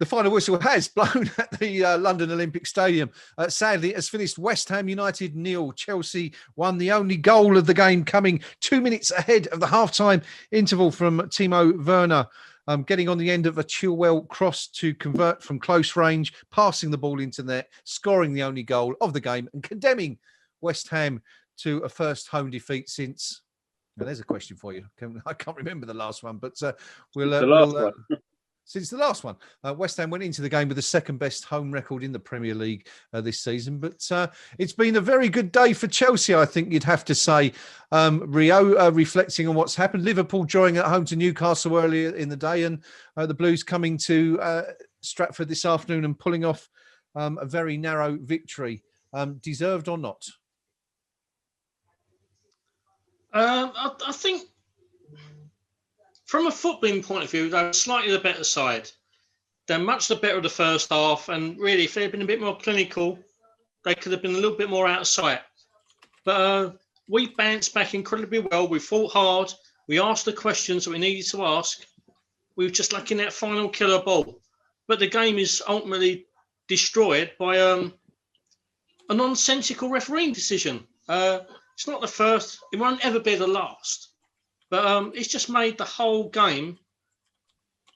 The final whistle has blown at the London Olympic Stadium. Sadly, it has finished West Ham United 0, Chelsea 1. The only goal of the game coming 2 minutes ahead of the half-time interval from Timo Werner, getting on the end of a Chilwell cross to convert from close range, passing the ball into net, scoring the only goal of the game and condemning West Ham to a first home defeat since... Now, there's a question for you. I can't remember the last one, but since the last one, West Ham went into the game with the second best home record in the Premier League this season. But it's been a very good day for Chelsea, I think you'd have to say. Rio, reflecting on what's happened. Liverpool drawing at home to Newcastle earlier in the day, and the Blues coming to Stratford this afternoon and pulling off a very narrow victory. Deserved or not? I think from a footballing point of view, they're slightly the better side. They're much the better of the first half, and really, if they'd been a bit more clinical, they could have been a little bit more out of sight. But we bounced back incredibly well. We fought hard. We asked the questions that we needed to ask. We were just lacking that final killer ball. But the game is ultimately destroyed by a nonsensical refereeing decision. It's not the first. It won't ever be the last. But it's just made the whole game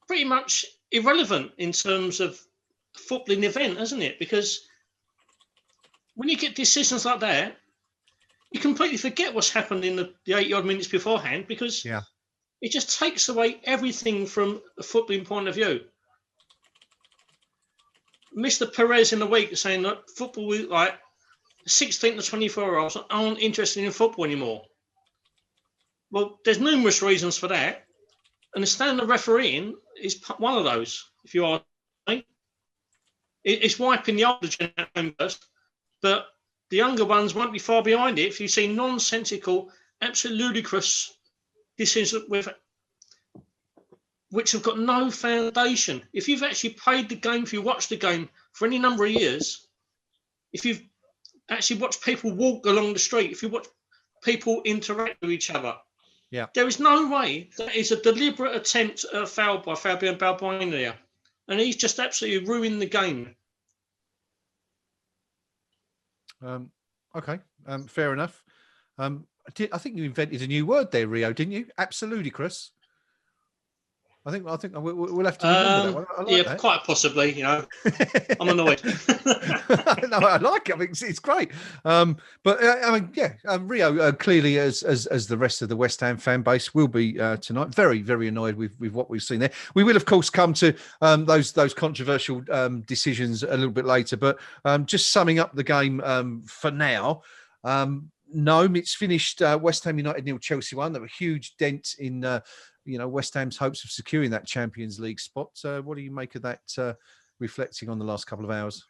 pretty much irrelevant in terms of a footballing event, hasn't it? Because when you get decisions like that, you completely forget what's happened in the 80-odd minutes beforehand, because it just takes away everything from a footballing point of view. Mr. Perez in the week saying that football, like 16 to 24-year-olds aren't interested in football anymore. Well, there's numerous reasons for that. And the standard refereeing is one of those, if you ask me. It's wiping the older generation first, but the younger ones won't be far behind it if you see nonsensical, absolutely ludicrous decisions which have got no foundation. If you've actually played the game, if you watched the game for any number of years, if you've actually watched people walk along the street, if you watch people interact with each other, there is no way that is a deliberate attempt at a foul by Fabian Balbuena there. And he's just absolutely ruined the game. Okay, fair enough. I think you invented a new word there, Rio, didn't you? Absolutely, Chris. I think we'll have to remember that one. I like that. Quite possibly. You know, I'm annoyed. No, I like it. I mean, it's great. But I mean, Rio clearly, as the rest of the West Ham fan base will be tonight, very, very annoyed with what we've seen there. We will, of course, come to those controversial decisions a little bit later. But just summing up the game for now. Gnome, it's finished West Ham United 0, Chelsea 1. There were a huge dent in West Ham's hopes of securing that Champions League spot. What do you make of that, reflecting on the last couple of hours?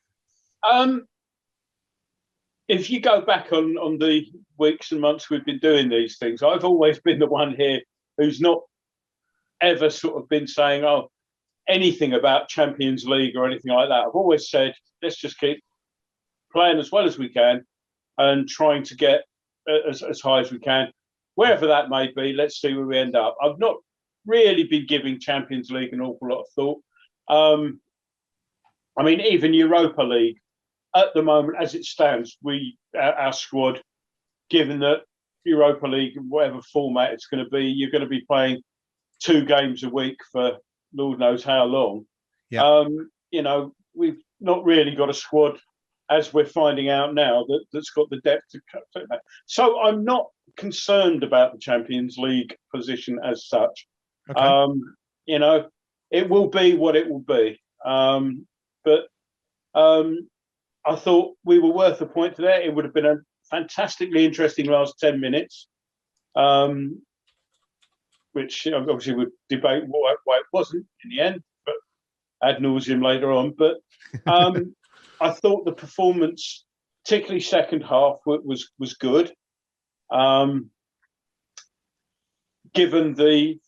If you go back on the weeks and months we've been doing these things, I've always been the one here who's not ever sort of been saying, anything about Champions League or anything like that. I've always said, let's just keep playing as well as we can and trying to get as high as we can. Wherever that may be, let's see where we end up. I've not really been giving Champions League an awful lot of thought. I mean, even Europa League, at the moment, as it stands, our squad, given that Europa League, whatever format it's going to be, you're going to be playing 2 games a week for Lord knows how long. We've not really got a squad, as we're finding out now, that's got the depth to cut that. So I'm not concerned about the Champions League position as such. Okay. It will be what it will be. But I thought we were worth a point today. It would have been a fantastically interesting last 10 minutes, which obviously we'll debate why it wasn't in the end, but ad nauseum later on. But I thought the performance, particularly second half, was good. Given the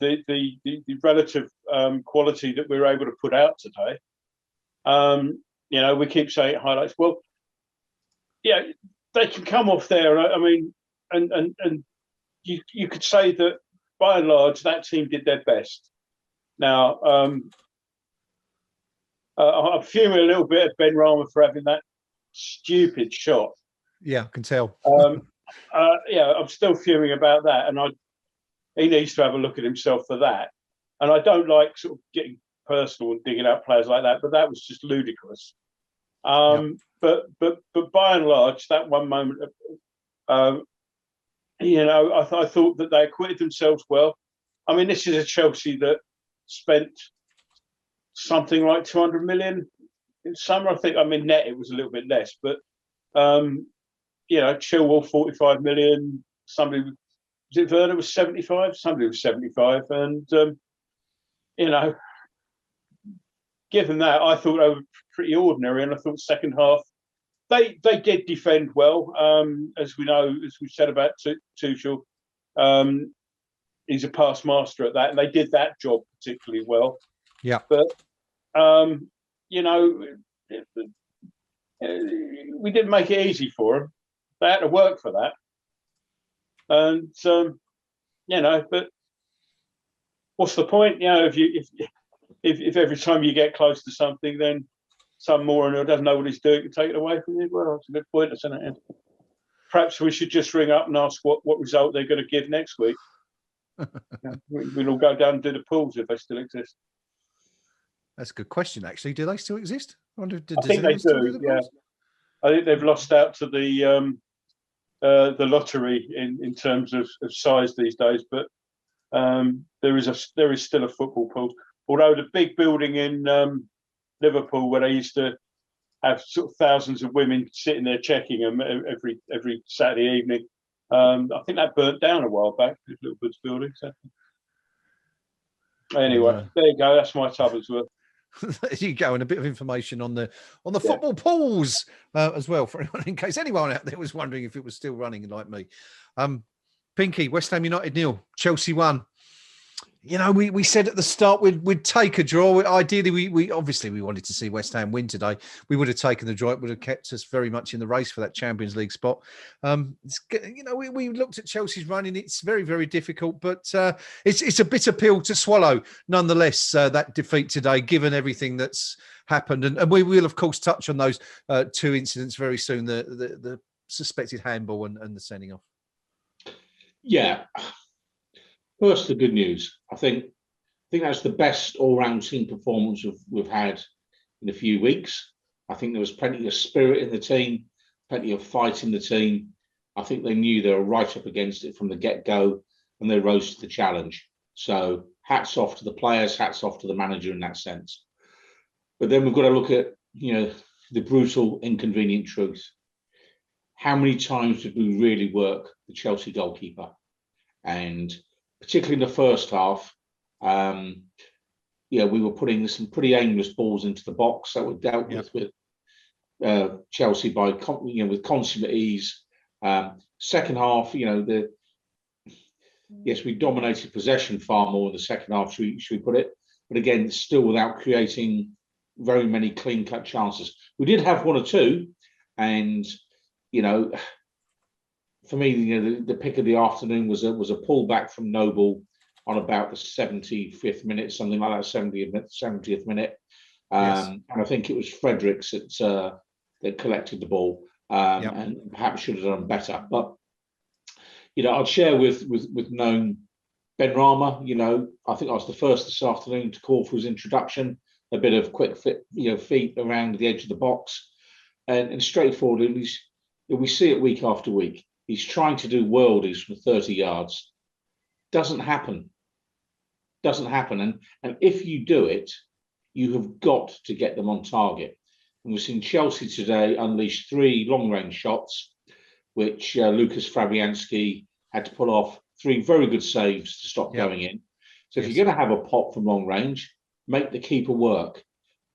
relative quality that we were able to put out today, we keep saying highlights. Well, yeah, they can come off there. I mean, and you could say that by and large that team did their best. Now, I'm fuming a little bit at Ben Rama for having that stupid shot. Yeah, I can tell. Yeah, I'm still fuming about that, and he needs to have a look at himself for that. And I don't like sort of getting personal and digging out players like that, but that was just ludicrous. But by and large, that one moment, you know, I thought that they acquitted themselves well. I mean, this is a Chelsea that spent something like 200 million in summer. I think, I mean, net it was a little bit less, but you know, Chilwell 45 million. Somebody, was it Werner was 75? Somebody was 75, and you know, given that, I thought they were pretty ordinary, and I thought second half they did defend well. As we know, as we said about Tuchel, he's a past master at that, and they did that job particularly well. Yeah, but you know, we didn't make it easy for them. They had to work for that, and you know. But what's the point? You know, if every time you get close to something, then some moron who doesn't know what he's doing can take it away from you. Well, it's a bit pointless, isn't it? Perhaps we should just ring up and ask what result they're going to give next week. We'll all go down and do the pools if they still exist. That's a good question, actually. Do they still exist? I wonder. I think they do. Yeah, I think they've lost out to the lottery in terms of size these days, but there is still a football pool. Although the big building in Liverpool, where they used to have sort of thousands of women sitting there checking them every Saturday evening, I think that burnt down a while back. Littlewood's building. So. Anyway, there you go. That's my tubbers worth. There you go, and a bit of information on the football pools as well, for anyone, in case anyone out there was wondering if it was still running like me. Pinky, West Ham United 0, Chelsea 1. You know, we said at the start we'd take a draw. Ideally, we obviously we wanted to see West Ham win today. We would have taken the draw. It would have kept us very much in the race for that Champions League spot. You know, we looked at Chelsea's running. It's very, very difficult, but it's a bitter pill to swallow. Nonetheless, that defeat today, given everything that's happened, and we will of course touch on those two incidents very soon. The suspected handball and the sending off. Yeah. First, the good news. I think that's the best all-round team performance we've had in a few weeks. I think there was plenty of spirit in the team, plenty of fight in the team. I think they knew they were right up against it from the get-go, and they rose to the challenge. So hats off to the players, hats off to the manager in that sense. But then we've got to look at, you know, the brutal, inconvenient truth. How many times did we really work the Chelsea goalkeeper? And particularly in the first half, we were putting some pretty aimless balls into the box that were dealt with Chelsea by with consummate ease. Second half, we dominated possession far more in the second half. Should we put it? But again, still without creating very many clean-cut chances. We did have one or two, and for me, the pick of the afternoon was a pullback from Noble on about the 75th minute, something like that, 70th minute. And I think it was Fredericks that collected the ball and perhaps should have done better. But, I'd share with Gnome Ben Rama. I think I was the first this afternoon to call for his introduction, a bit of quick feet around the edge of the box. And straightforward, we see it week after week. He's trying to do worldies from 30 yards. Doesn't happen. And if you do it, you have got to get them on target. And we've seen Chelsea today unleash 3 long-range shots, which Lucas Fabianski had to pull off 3 very good saves to stop going in. So if you're going to have a pop from long range, make the keeper work.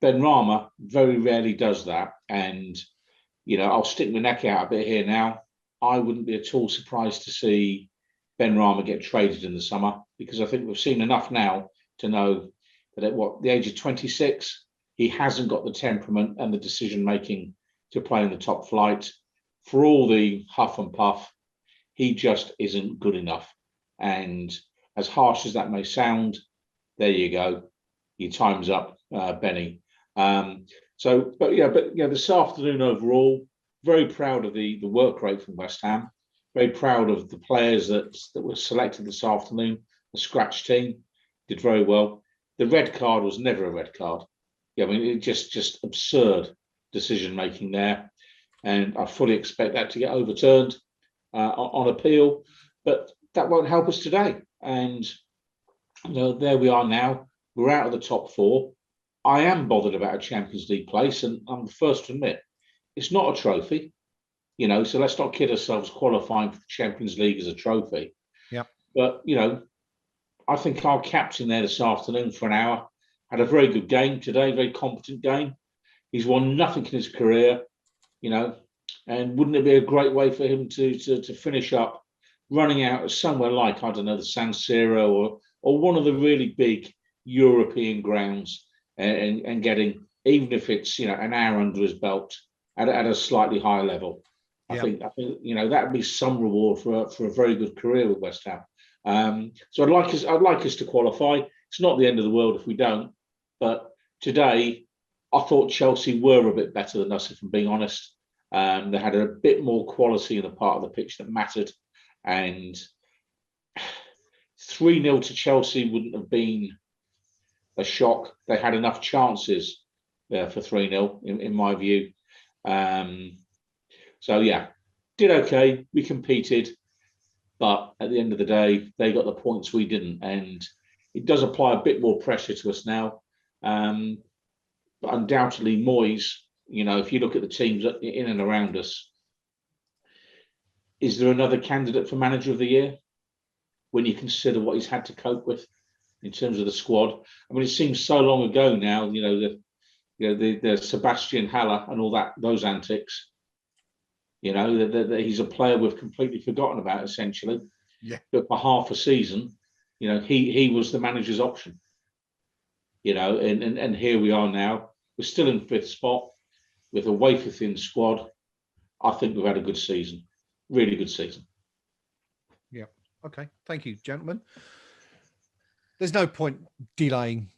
Ben Rama very rarely does that. And, I'll stick my neck out a bit here now. I wouldn't be at all surprised to see Ben Rama get traded in the summer, because I think we've seen enough now to know that at the age of 26, he hasn't got the temperament and the decision-making to play in the top flight. For all the huff and puff, he just isn't good enough. And as harsh as that may sound, there you go. Your time's up, Benny. But this afternoon overall, very proud of the work rate from West Ham. Very proud of the players that were selected this afternoon. The scratch team did very well. The red card was never a red card. Yeah, I mean, it just absurd decision making there, and I fully expect that to get overturned on appeal. But that won't help us today. And there we are now. We're out of the top four. I am bothered about a Champions League place, and I'm the first to admit it's not a trophy. So let's not kid ourselves qualifying for the Champions League as a trophy. Yeah. But, I think our captain there this afternoon for an hour had a very good game today, very competent game. He's won nothing in his career, and wouldn't it be a great way for him to finish up running out of somewhere like, I don't know, the San Siro or one of the really big European grounds and getting, even if it's, an hour under his belt at a slightly higher level. I think that would be some reward for a very good career with West Ham. So I'd like us to qualify. It's not the end of the world if we don't. But today, I thought Chelsea were a bit better than us, if I'm being honest. They had a bit more quality in the part of the pitch that mattered, and 3-0 to Chelsea wouldn't have been a shock. They had enough chances for 3-0, in my view. Did okay. We competed, but at the end of the day, they got the points we didn't, and it does apply a bit more pressure to us now. But undoubtedly, Moyes, if you look at the teams in and around us, is there another candidate for Manager of the Year when you consider what he's had to cope with in terms of the squad? I mean, it seems so long ago now. The Sebastian Haller and all those antics. That he's a player we've completely forgotten about, essentially. Yeah. But for half a season, he was the manager's option. And here we are now. We're still in 5th spot with a wafer-thin squad. I think we've had a good season. Really good season. Yeah. Okay. Thank you, gentlemen. There's no point delaying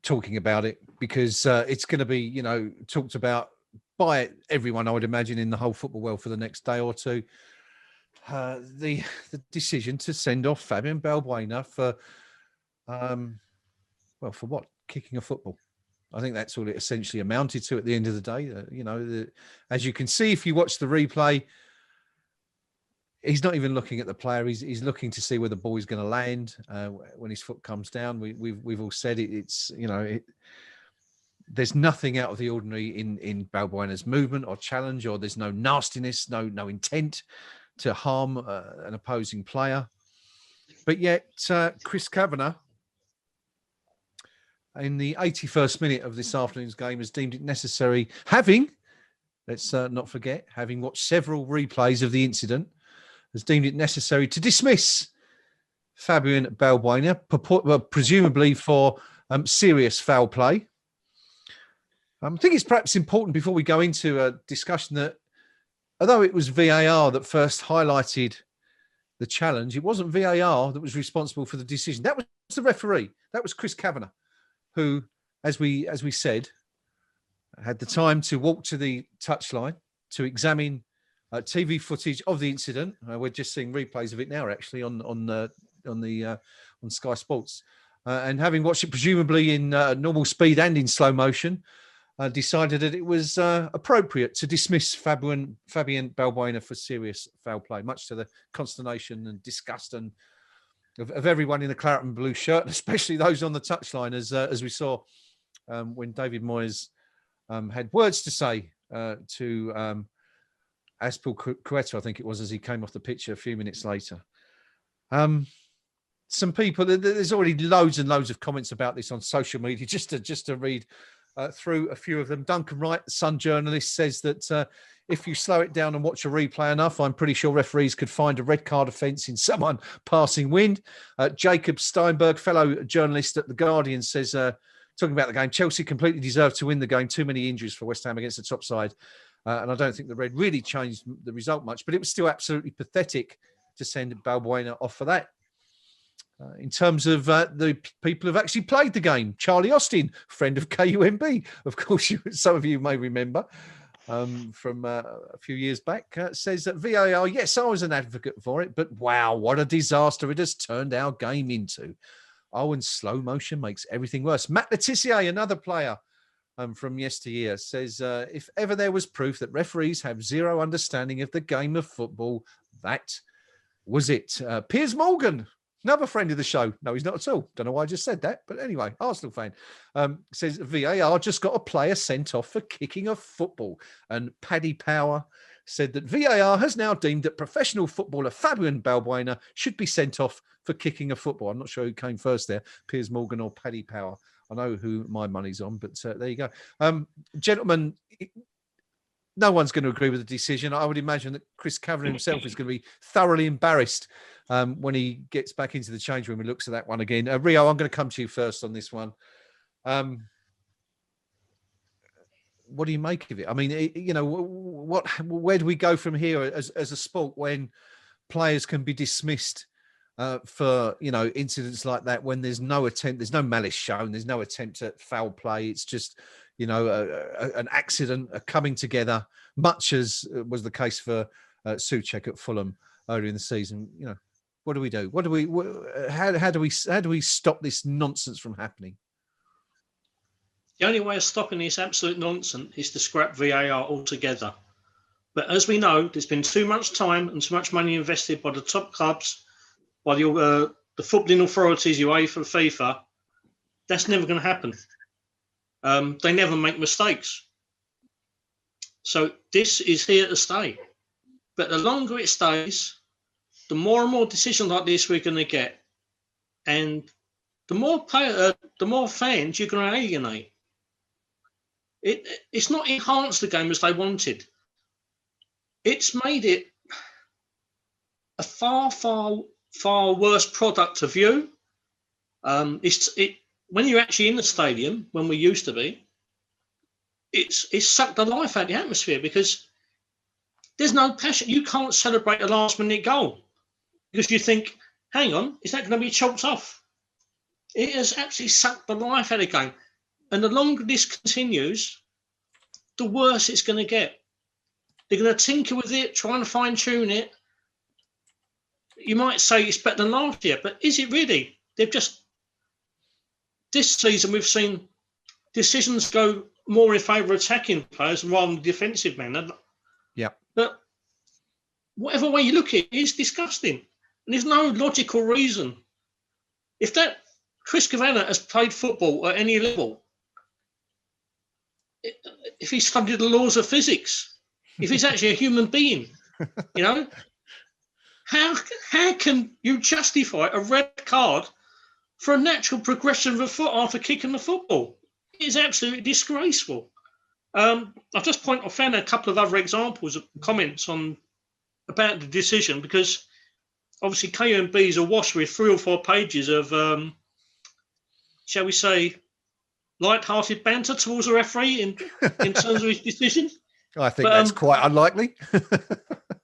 talking about it because it's going to be, talked about by everyone, I would imagine, in the whole football world for the next day or two. The decision to send off Fabian Balbuena for what? Kicking a football. I think that's all it essentially amounted to at the end of the day. As you can see, if you watch the replay, he's not even looking at the player. He's looking to see where the ball is going to land when his foot comes down. We've all said it's there's nothing out of the ordinary in Balbuena's movement or challenge, or there's no nastiness, no intent to harm an opposing player. But yet, Chris Kavanagh, in the 81st minute of this afternoon's game, has deemed it necessary, let's not forget, having watched several replays of the incident, has deemed it necessary to dismiss Fabian Balbuena, presumably for serious foul play. I think it's perhaps important before we go into a discussion that although it was VAR that first highlighted the challenge, it wasn't VAR that was responsible for the decision. That was the referee. That was Chris Kavanagh, who, as we said, had the time to walk to the touchline to examine TV footage of the incident. We're just seeing replays of it now, actually, on Sky Sports, and having watched it presumably in normal speed and in slow motion, decided that it was appropriate to dismiss Fabian Balbuena for serious foul play, much to the consternation and disgust and of everyone in the claret and blue shirt, especially those on the touchline, as we saw when David Moyes had words to say to Azpilicueta, I think it was, as he came off the pitch a few minutes later. Some people, there's already loads and loads of comments about this on social media. Just to read through a few of them. Duncan Wright, the Sun journalist, says that if you slow it down and watch a replay enough, I'm pretty sure referees could find a red card offence in someone passing wind. Jacob Steinberg, fellow journalist at The Guardian, says, talking about the game, Chelsea completely deserved to win the game. Too many injuries for West Ham against the top side. And I don't think the red really changed the result much, but it was still absolutely pathetic to send Balbuena off for that. In terms of the people who've actually played the game, Charlie Austin, friend of KUMB, of course, some of you may remember from a few years back, says that VAR, yes, I was an advocate for it, but wow, what a disaster it has turned our game into. Oh, and slow motion makes everything worse. Matt Letitia, another player from yesteryear, says, if ever there was proof that referees have zero understanding of the game of football, that was it. Piers Morgan, another friend of the show. No, he's not at all. Don't know why I just said that. But anyway, Arsenal fan, says VAR just got a player sent off for kicking a football. And Paddy Power said that VAR has now deemed that professional footballer Fabian Balbuena should be sent off for kicking a football. I'm not sure who came first there, Piers Morgan or Paddy Power. I know who my money's on, but there you go. Gentlemen, no one's going to agree with the decision. I would imagine that Chris Kavanagh himself is going to be thoroughly embarrassed when he gets back into the change room and looks at that one again. Rio, I'm going to come to you first on this one. What do you make of it? I mean, where do we go from here as a sport when players can be dismissed for, incidents like that, when there's no attempt, there's no malice shown, there's no attempt at foul play. It's just, an accident, a coming together, much as was the case for Souček at Fulham earlier in the season. What do we do? How do we stop this nonsense from happening? The only way of stopping this absolute nonsense is to scrap VAR altogether. But as we know, there's been too much time and too much money invested by the top clubs, by the footballing authorities, UEFA, FIFA. That's never going to happen. They never make mistakes. So this is here to stay. But the longer it stays, the more and more decisions like this we're going to get. And the more fans you're going to alienate. It's not enhanced the game as they wanted. It's made it a far, far, far worse product to view. When you're actually in the stadium, when we used to be, it's sucked the life out of the atmosphere because there's no passion. You can't celebrate a last-minute goal because you think, hang on, is that going to be chalked off? It has absolutely sucked the life out of the game. And the longer this continues, the worse it's going to get. They're going to tinker with it, try and fine-tune it. You might say it's better than last year, but is it really? This season, we've seen decisions go more in favour of attacking players rather than defensive men. Yeah. But whatever way you look at it, it's disgusting. And there's no logical reason. If that Chris Kavanagh has played football at any level, if he studied the laws of physics, if he's actually a human being, how can you justify a red card for a natural progression of a foot after kicking the football? It's absolutely disgraceful. I've just found a couple of other examples of comments about the decision because obviously KUMB is awash with 3 or 4 pages of, shall we say, light-hearted banter towards the referee in terms of his decision. I think that's quite unlikely.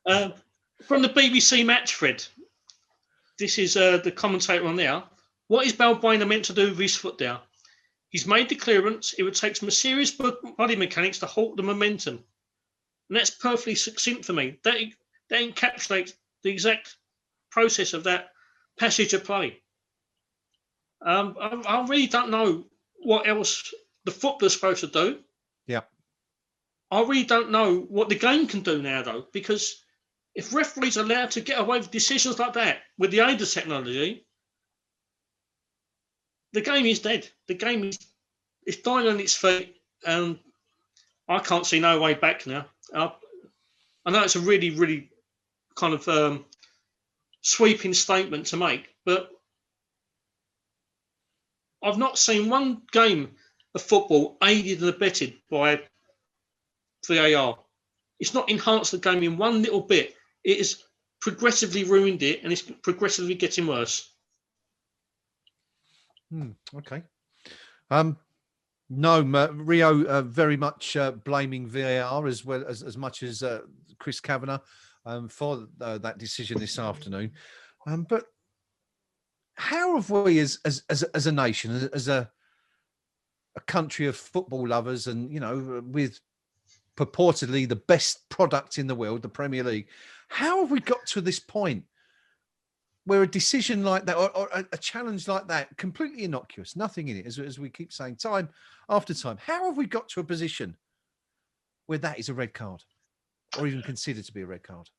From the BBC match thread, this is the commentator on there. What is Balbuena meant to do with his foot there? He's made the clearance. It would take some serious body mechanics to halt the momentum. And that's perfectly succinct for me. That encapsulates the exact process of that passage of play. I really don't know what else the footballer's supposed to do. Yeah. I really don't know what the game can do now, though, because if referees are allowed to get away with decisions like that with the aid of technology, the game is dead. The game is dying on its feet, and I can't see no way back now. I know it's a really, really kind of sweeping statement to make, but I've not seen one game of football aided and abetted by VAR. It's not enhanced the game in one little bit. It has progressively ruined it, and it's progressively getting worse. Okay. No, Rio very much blaming VAR as well as much as Chris Kavanagh for that decision this afternoon. But how have we as a nation, as a country of football lovers, and with purportedly the best product in the world, the Premier League, how have we got to this point where a decision like that, or a challenge like that, completely innocuous, nothing in it, as we keep saying time after time, how have we got to a position where that is a red card, or even considered to be a red card?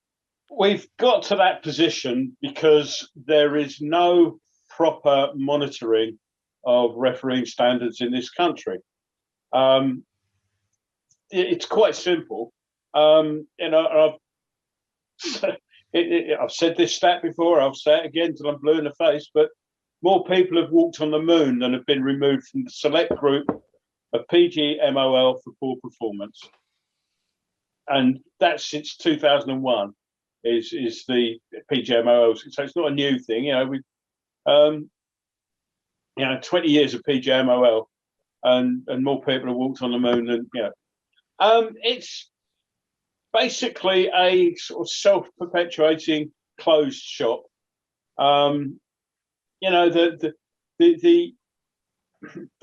We've got to that position because there is no proper monitoring of refereeing standards in this country. It's quite simple. I've said this stat before, I'll say it again till I'm blue in the face, but more people have walked on the moon than have been removed from the select group of PGMOL for poor performance. And that's since 2001 is the PGMOL. So it's not a new thing. 20 years of PGMOL and more people have walked on the moon than, it's basically a sort of self-perpetuating closed shop. The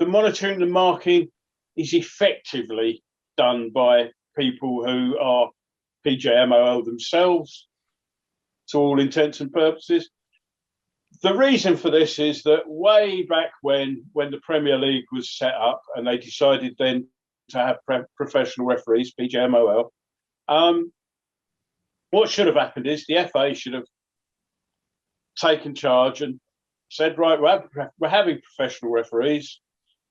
monitoring, the marking is effectively done by people who are PGMOL themselves, to all intents and purposes. The reason for this is that way back when the Premier League was set up and they decided then to have professional referees, PGMOL, what should have happened is the FA should have taken charge and said, right, we're having professional referees,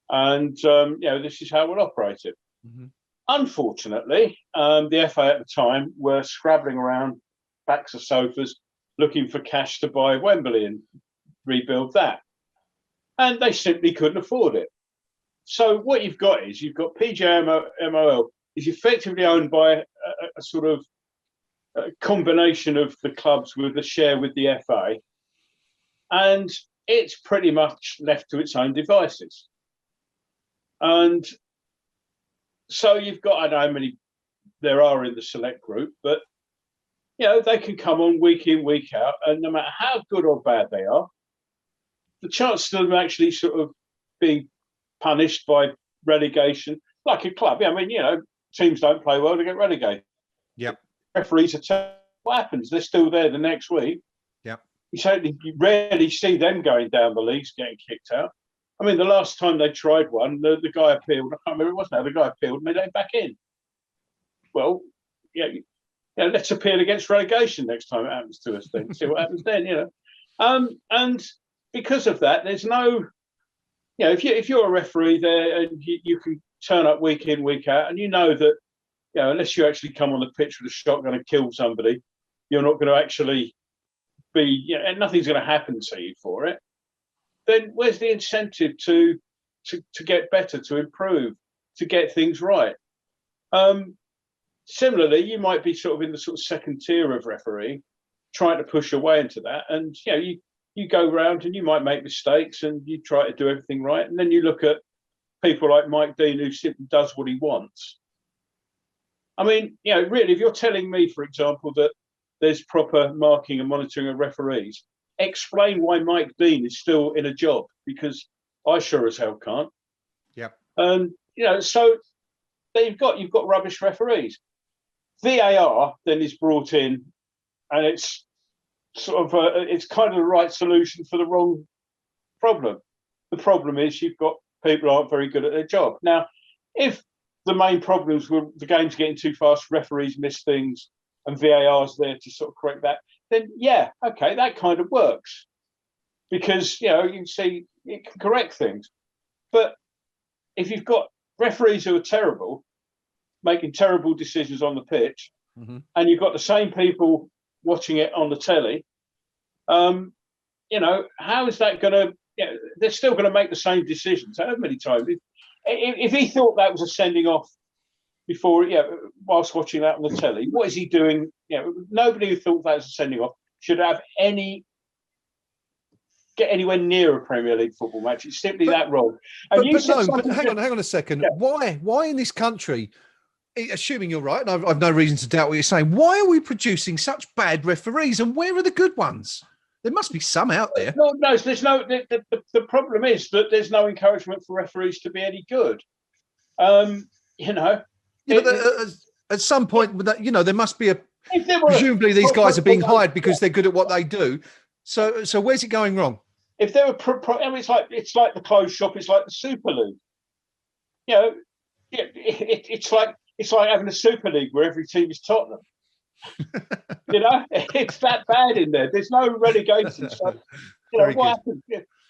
and this is how we'll operate it. Mm-hmm. Unfortunately, the FA at the time were scrabbling around backs of sofas looking for cash to buy Wembley and rebuild that, and they simply couldn't afford it. So what you've got PGMOL is effectively owned by a sort of combination of the clubs with a share with the FA, and it's pretty much left to its own devices. And so you've got, I don't know how many there are in the select group, but they can come on week in, week out, and no matter how good or bad they are, the chances of them actually sort of being punished by relegation, like a club. Teams don't play well to get relegated. Yep. Referees are what happens? They're still there the next week. Yep. You rarely see them going down the leagues, getting kicked out. I mean, the last time they tried one, the guy appealed. I can't remember who it was now. The guy appealed and they let him back in. Well, let's appeal against relegation next time it happens to us then. See what happens then, And because of that, there's no, if you're a referee there and you can turn up week in, week out, and that, unless you actually come on the pitch with a shotgun and kill somebody, you're not going to actually be, and nothing's going to happen to you for it, then where's the incentive to get better, to improve, to get things right? Similarly, you might be sort of in the sort of second tier of refereeing, trying to push your way into that, and you go round and you might make mistakes and you try to do everything right, and then you look at people like Mike Dean who simply does what he wants. I mean, really, if you're telling me, for example, that there's proper marking and monitoring of referees, explain why Mike Dean is still in a job, because I sure as hell can't. Yep. So you've got rubbish referees. VAR then is brought in, and it's sort of it's kind of the right solution for the wrong problem. The problem is you've got people who aren't very good at their job. Now, if the main problems were the game's getting too fast, referees miss things, and VAR's there to sort of correct that, then okay, that kind of works, because you can see it can correct things. But if you've got referees who are terrible, making terrible decisions on the pitch, mm-hmm. and you've got the same people watching it on the telly, how is that going to? They're still going to make the same decisions. How many times? If he thought that was a sending off before, whilst watching that on the telly, what is he doing? Nobody who thought that was a sending off should get anywhere near a Premier League football match. It's simply that wrong. And hang on a second. Yeah. Why in this country, assuming you're right, and I've no reason to doubt what you're saying, why are we producing such bad referees, and where are the good ones? There must be some out there. No, there's no. The problem is that there's no encouragement for referees to be any good. Yeah, but at some point, there must be a. Presumably, these guys are being hired because they're good at what they do. So where's it going wrong? If there were, it's like the closed shop. It's like the Super League. It's like having a Super League where every team is Tottenham. It's that bad in there. There's no relegation. So, what happened?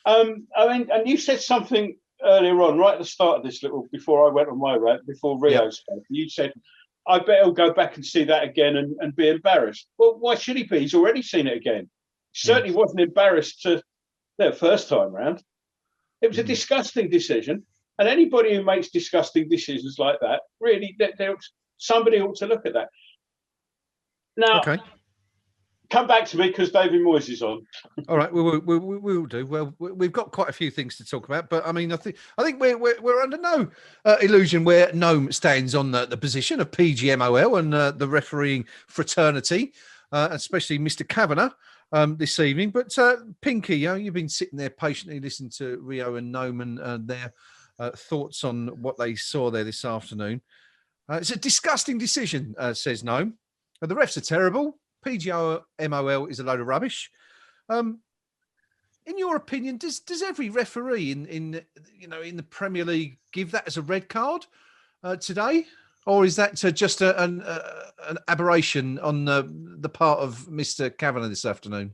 And you said something earlier on, right at the start of this before I went on my rant, before Rio spoke. You said, I bet he'll go back and see that again and be embarrassed. Well, why should he be? He's already seen it again. He certainly wasn't embarrassed the first time round. It was a disgusting decision. And anybody who makes disgusting decisions like that, really, somebody ought to look at that. Now, come back to me because David Moyes is on. All right, we'll do. Well, we've got quite a few things to talk about, but I mean, I think we're under no illusion where Gnome stands on the position of PGMOL and the refereeing fraternity, especially Mr. Kavanagh this evening. But Pinky, you've been sitting there patiently listening to Rio and Gnome and their thoughts on what they saw there this afternoon. It's a disgusting decision, says Gnome. The refs are terrible. PGMOL is a load of rubbish. In your opinion, does every referee in the Premier League give that as a red card today, or is that just an aberration on the part of Mr. Kavanagh this afternoon?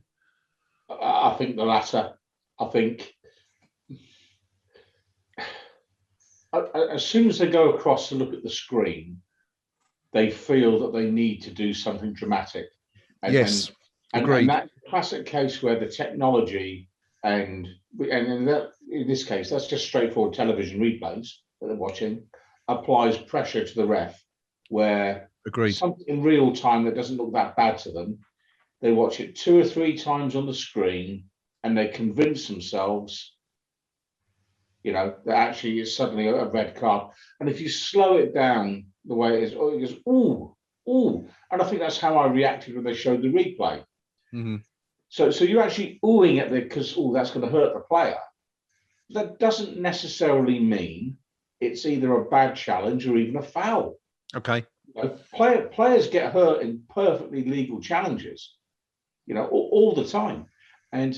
I think the latter. I think as soon as they go across to look at the screen, they feel that they need to do something dramatic. And that classic case where the technology and in this case, that's just straightforward television replays that they're watching, applies pressure to the ref, where something in real time that doesn't look that bad to them, they watch it 2 or 3 times on the screen and they convince themselves, that actually is suddenly a red card. And if you slow it down the way it is, it goes, ooh. And I think that's how I reacted when they showed the replay. Mm-hmm. So you're actually oohing at because that's going to hurt the player. That doesn't necessarily mean it's either a bad challenge or even a foul. Okay. Players get hurt in perfectly legal challenges, all the time. And,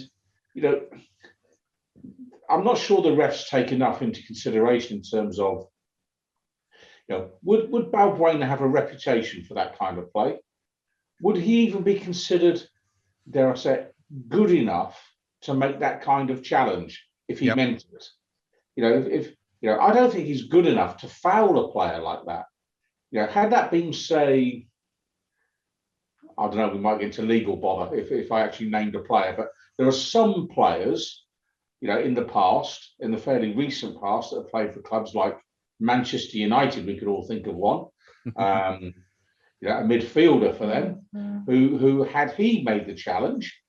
I'm not sure the refs take enough into consideration in terms of, would Balbuena have a reputation for that kind of play? Would he even be considered, dare I say, good enough to make that kind of challenge if he meant it? I don't think he's good enough to foul a player like that. Had that been, say, I don't know, we might get into legal bother if I actually named a player, but there are some players, in the past, in the fairly recent past, that have played for clubs like Manchester United, we could all think of one, a midfielder for them, who had he made the challenge,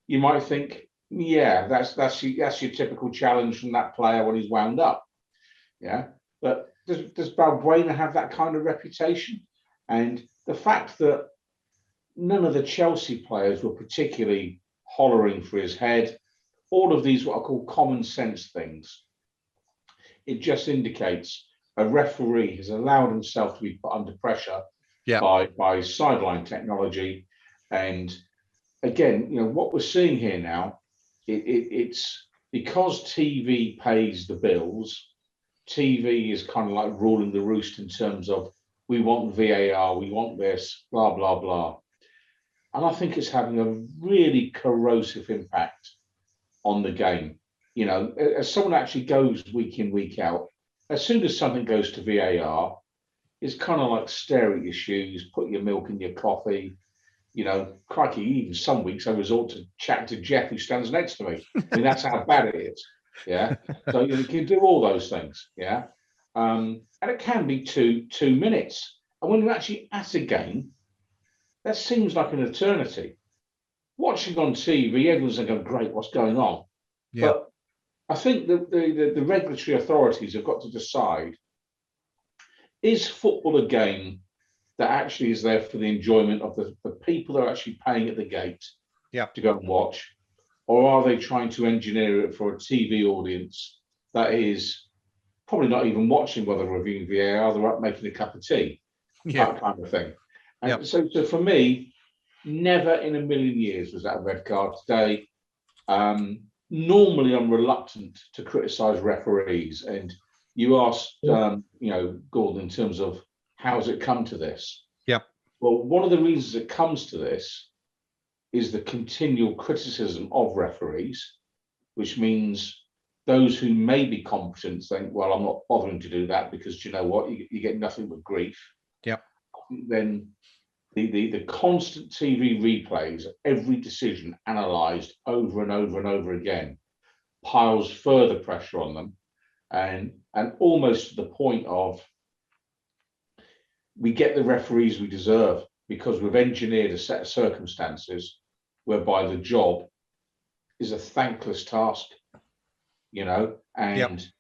you might think, that's your typical challenge from that player when he's wound up. But does Balbuena have that kind of reputation? And the fact that none of the Chelsea players were particularly hollering for his head, all of these what I call common sense things, it just indicates a referee has allowed himself to be put under pressure by sideline technology. And again, what we're seeing here now, it's because TV pays the bills. TV is kind of like ruling the roost in terms of we want VAR, we want this, blah, blah, blah. And I think it's having a really corrosive impact on the game. As someone actually goes week in, week out, as soon as something goes to VAR, it's kind of like stare at your shoes, put your milk in your coffee. Crikey, even some weeks I resort to chat to Jeff, who stands next to me. I mean, that's how bad it is. So you can do all those things. And it can be two minutes. And when you're actually at a game, that seems like an eternity. Watching on TV, everyone's going, great, what's going on? But I think that the regulatory authorities have got to decide, is football a game that actually is there for the enjoyment of the people that are actually paying at the gate to go and watch? or are they trying to engineer it for a TV audience that is probably not even watching while they're reviewing VAR, they're up making a cup of tea, that kind of thing. And so for me, never in a million years was that a red card today. Normally, I'm reluctant to criticise referees, and you asked, Gordon, in terms of how's it come to this? Yeah. Well, one of the reasons it comes to this is the continual criticism of referees, which means those who may be competent think, well, I'm not bothering to do that because you know what, you get nothing but grief. Yeah. Then the constant TV replays, every decision analysed over and over and over again, piles further pressure on them, and almost to the point of we get the referees we deserve because we've engineered a set of circumstances whereby the job is a thankless task, and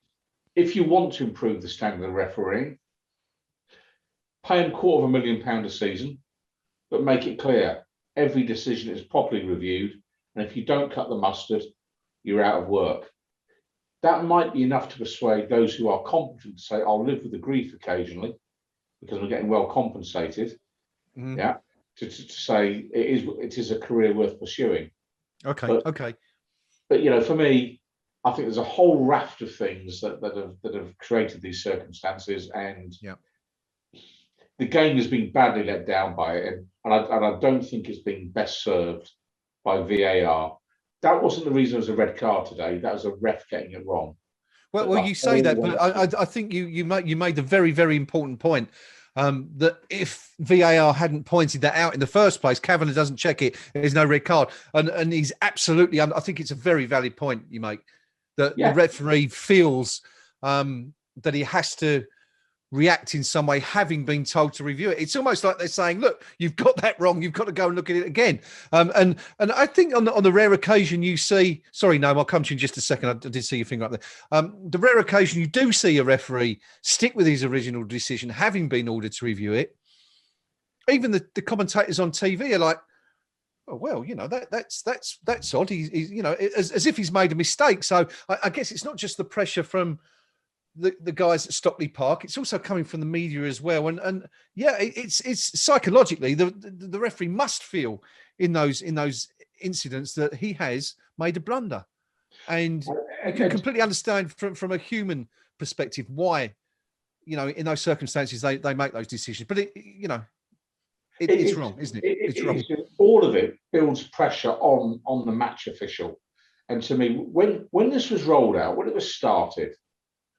if you want to improve the standard of refereeing, pay them £250,000 a season, but make it clear every decision is properly reviewed, and if you don't cut the mustard, you're out of work. That might be enough to persuade those who are competent to say, I'll live with the grief occasionally because we're getting well compensated. To say it is a career worth pursuing. But for me, I think there's a whole raft of things that have created these circumstances, and the game has been badly let down by it, and I don't think it's been best served by VAR. That wasn't the reason it was a red card today. That was a ref getting it wrong. Well, you say that, but I think you made the very, very important point that if VAR hadn't pointed that out in the first place, Kavanagh doesn't check it, there's no red card. And he's absolutely, I think it's a very valid point you make, that the referee feels that he has to react in some way, having been told to review it. It's almost like they're saying, look, you've got that wrong, you've got to go and look at it again. And I think on the rare occasion you see, sorry, Noam, I'll come to you in just a second, I did see your finger up there. The rare occasion you do see a referee stick with his original decision, having been ordered to review it, even the commentators on TV are like, oh, well, that's odd. He's as if he's made a mistake. So I guess it's not just the pressure from the guys at Stockley Park, it's also coming from the media as well. And it's psychologically the referee must feel in those incidents that he has made a blunder. And I can completely understand from a human perspective why, in those circumstances they make those decisions. But it's wrong, isn't it? It's wrong. All of it builds pressure on the match official. And to me, when this was rolled out, when it was started,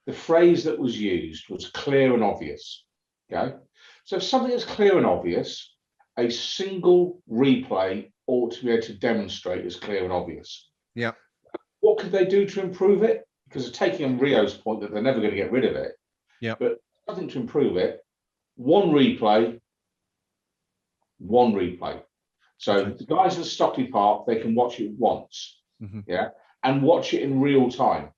the phrase that was used was clear and obvious. Okay, so if something is clear and obvious, a single replay ought to be able to demonstrate as clear and obvious. Yeah. What could they do to improve it? Because taking on Rio's point that they're never going to get rid of it. Yeah. But something to improve it. One replay. So the guys at Stockley Park, they can watch it once. And watch it in real time.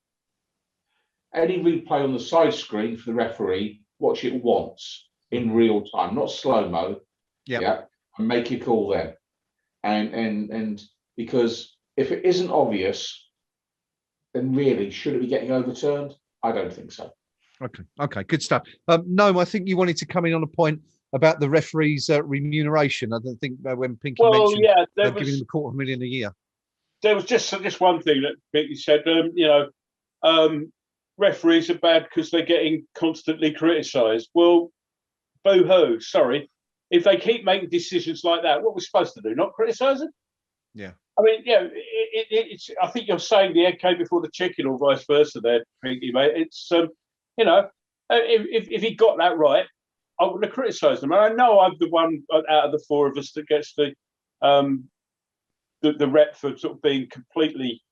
Any replay on the side screen for the referee, watch it once in real time, not slow-mo. And make your call then. And because if it isn't obvious, then really, should it be getting overturned? I don't think so. Okay, good stuff. Noam, I think you wanted to come in on a point about the referees' remuneration. I don't think when Pinky mentioned they're giving them $250,000 a year. There was just one thing that Pinky said. Referees are bad because they're getting constantly criticised. Well, boo-hoo, sorry. If they keep making decisions like that, what we're supposed to do, not criticise them? Yeah. I mean, it's. I think you're saying the egg came before the chicken, or vice versa there, Pinky, mate. It's, if he got that right, I wouldn't have criticised him. And I know I'm the one out of the four of us that gets the rep for sort of being completely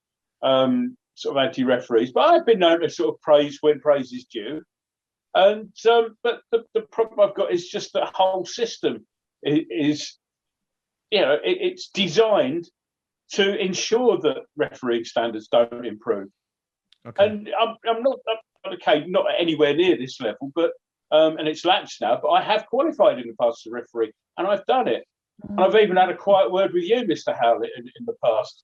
sort of anti-referees, but I've been known to sort of praise when praise is due. And but the problem I've got is just the whole system is it's designed to ensure that refereeing standards don't improve. Okay. And I'm not not anywhere near this level, but and it's lapsed now. But I have qualified in the past as a referee, and I've done it. And I've even had a quiet word with you, Mr. Howlett, in the past.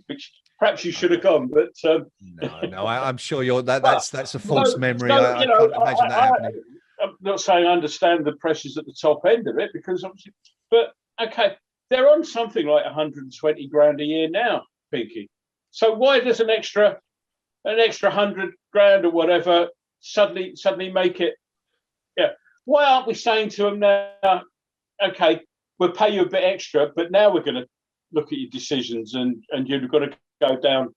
which perhaps you should have gone. But no, I'm sure that's a false memory. I you know, can't imagine that happening. I'm not saying I understand the pressures at the top end of it, because obviously, but okay, they're on something like 120 grand a year now, Pinky. So why does an extra 100 grand or whatever suddenly make it? Yeah. Why aren't we saying to them now, okay, we'll pay you a bit extra, but now we're going to look at your decisions, and you've got to go down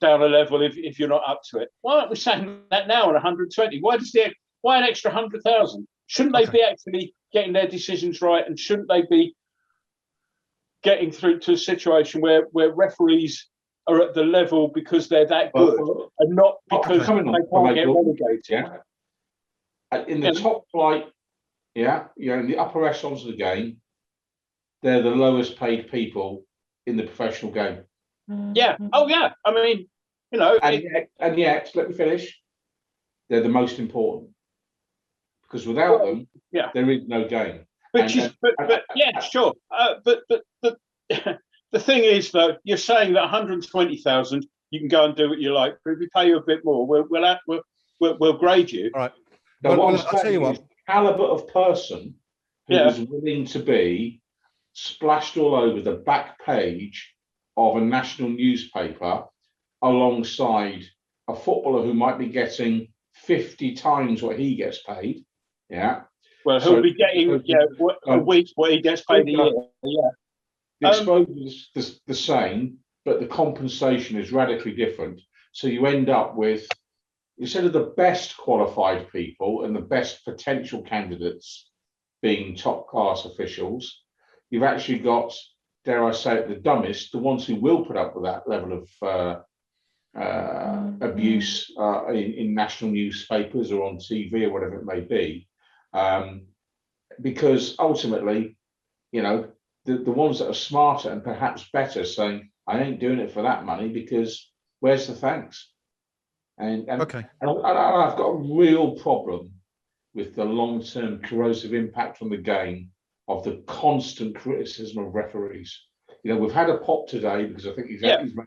a level if you're not up to it. Why aren't we saying that now on 120? Why an extra 100,000? Shouldn't they be actually getting their decisions right, and shouldn't they be getting through to a situation where referees are at the level because they're that good, and not because they can't get relegated? Yeah. In the top flight, in the upper echelons of the game, they're the lowest paid people in the professional game. Yeah. Oh, yeah. I mean, you know, and yet, let me finish. They're the most important, because without them, there is no game. But sure. But the thing is, though, you're saying that 120,000, you can go and do what you like. But if we pay you a bit more, we'll grade you. All right. Now, I'll tell you what. The caliber of person who is willing to be splashed all over the back page of a national newspaper alongside a footballer who might be getting 50 times what he gets paid. Yeah. Well, he'll be getting a week what he gets paid a year. Yeah. The exposure is the same, but the compensation is radically different. So you end up with, instead of the best qualified people and the best potential candidates being top class officials, you've actually got, dare I say it, the dumbest, the ones who will put up with that level of abuse in national newspapers or on TV or whatever it may be. Because ultimately, you know, the ones that are smarter and perhaps better saying, I ain't doing it for that money, because where's the thanks? And I've got a real problem with the long-term corrosive impact on the game of the constant criticism of referees. You know, we've had a pop today because I think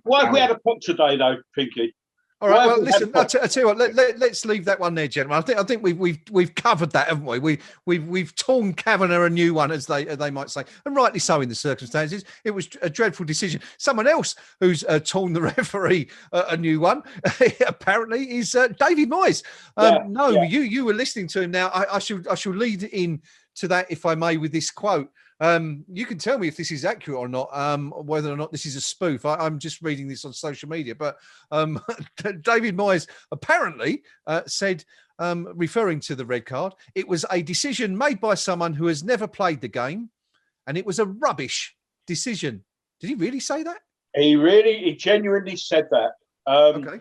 why have we had a pop today, though, Pinky? All right. Well, listen. I tell you what. Let's leave that one there, gentlemen. I think we've covered that, haven't we? We've torn Kavanagh a new one, as they might say, and rightly so in the circumstances. It was a dreadful decision. Someone else who's torn the referee a new one, apparently, is David Moyes. You were listening to him. Now I shall lead in to that, if I may, with this quote. You can tell me if this is accurate or not, whether or not this is a spoof. I'm just reading this on social media, but David Moyes apparently said, referring to the red card, it was a decision made by someone who has never played the game, and it was a rubbish decision. Did he really say that? He genuinely said that. Okay.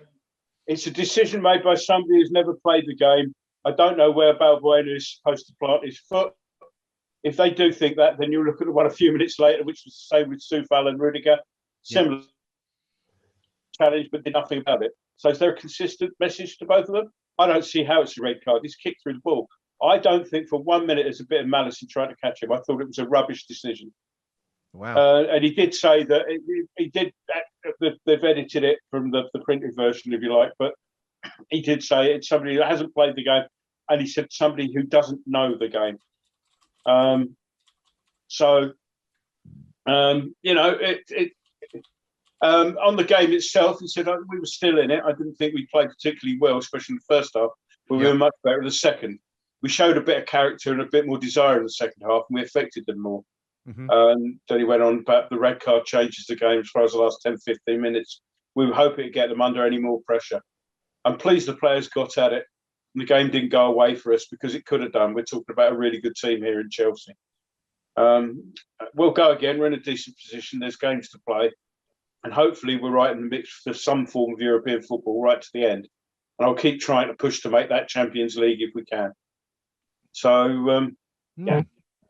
It's a decision made by somebody who's never played the game. I don't know where Balbuena is supposed to plant his foot. If they do think that, then you look at the one a few minutes later, which was the same with Soufal and Rudiger. Similar challenge, but did nothing about it. So is there a consistent message to both of them? I don't see how it's a red card. He's kicked through the ball. I don't think for 1 minute there's a bit of malice in trying to catch him. I thought it was a rubbish decision. Wow. And he did say that they've edited it from the printed version, if you like, but he did say it's somebody that hasn't played the game, and he said somebody who doesn't know the game. You know, on the game itself, he said we were still in it. I didn't think we played particularly well, especially in the first half, but we were much better in the second. We showed a bit of character and a bit more desire in the second half, and we affected them more. Then he went on about the red card changes the game as far as the last 10, 15 minutes. We were hoping to get them under any more pressure. I'm pleased the players got at it. And the game didn't go away for us, because it could have done. We're talking about a really good team here in Chelsea. We'll go again. We're in a decent position. There's games to play. And hopefully we're right in the mix for some form of European football right to the end. And I'll keep trying to push to make that Champions League if we can. So,